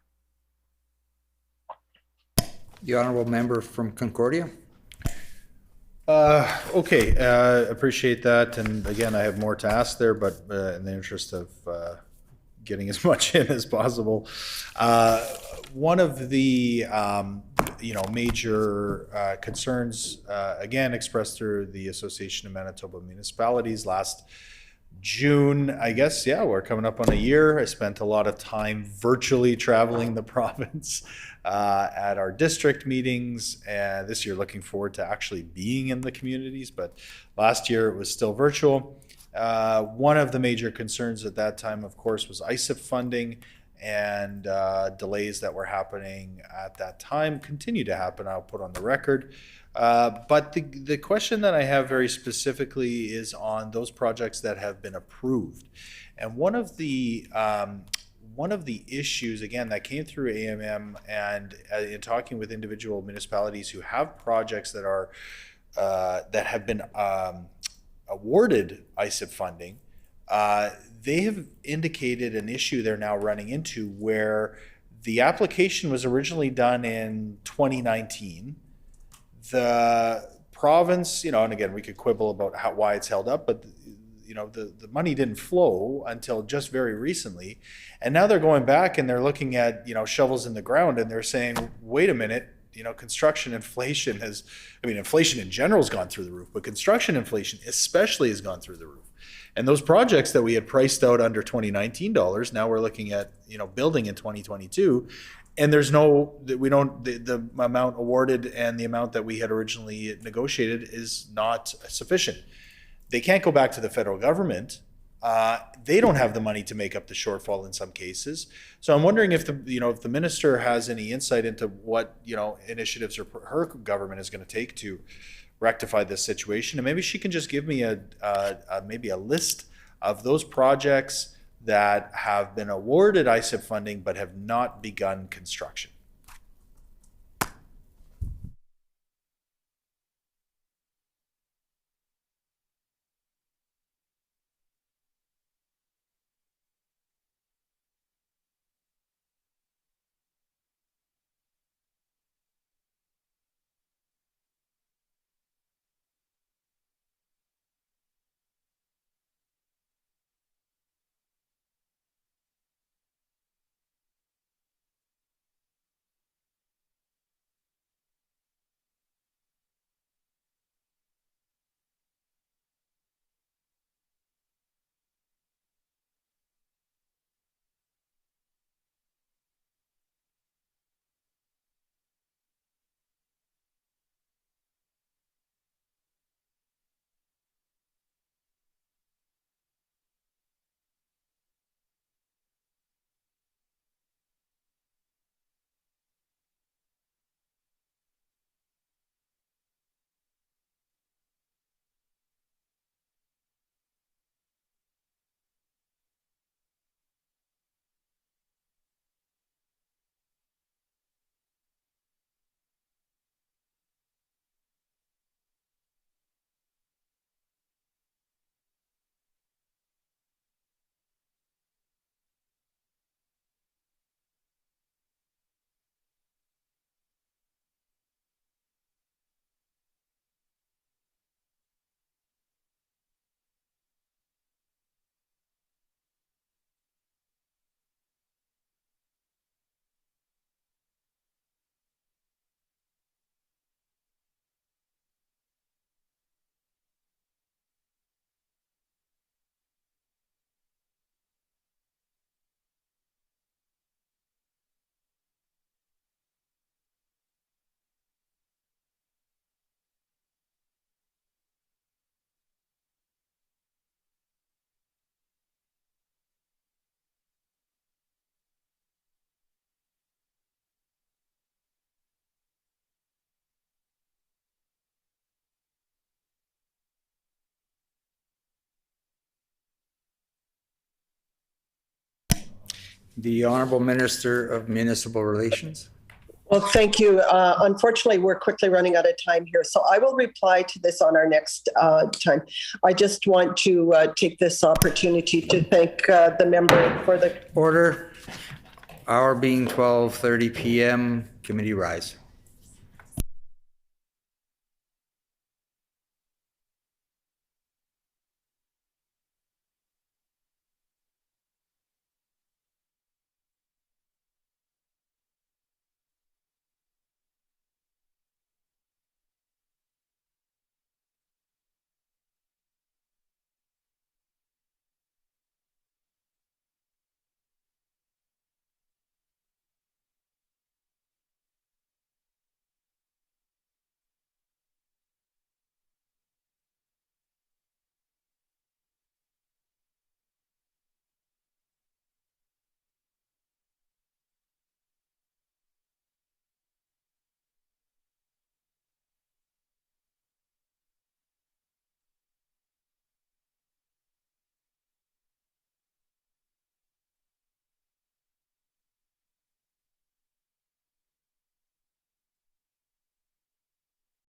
S2: The honourable member from Concordia.
S1: Okay, appreciate that. And again, I have more to ask there, but in the interest of getting as much in as possible, one of the major concerns, again expressed through the Association of Manitoba Municipalities last June, I guess, yeah, we're coming up on a year. I spent a lot of time virtually traveling the province at our district meetings, and this year looking forward to actually being in the communities, but last year it was still virtual. One of the major concerns at that time, of course, was ISIP funding, and delays that were happening at that time continue to happen, I'll put on the record. But the question that I have very specifically is on those projects that have been approved. And one of the issues, again, that came through AMM and in talking with individual municipalities who have projects that are that have been awarded ISIP funding, they have indicated an issue they're now running into where the application was originally done in 2019. The province, and again, we could quibble about why it's held up, but the money didn't flow until just very recently. And now they're going back and they're looking at, shovels in the ground, and they're saying, wait a minute, construction inflation inflation in general has gone through the roof, but construction inflation especially has gone through the roof. And those projects that we had priced out under 2019 dollars, now we're looking at, building in 2022. And the amount awarded and the amount that we had originally negotiated is not sufficient. They can't go back to the federal government. They don't have the money to make up the shortfall in some cases. So I'm wondering if the minister has any insight into what, initiatives her government is going to take to rectify this situation. And maybe she can just give me maybe a list of those projects that have been awarded ISIP funding but have not begun construction.
S2: The Honorable Minister of Municipal Relations.
S3: Well, thank you. Unfortunately, we're quickly running out of time here, so I will reply to this on our next time. I just want to take this opportunity to thank the member for the
S2: Order. Hour being 12:30 p.m. Committee rise.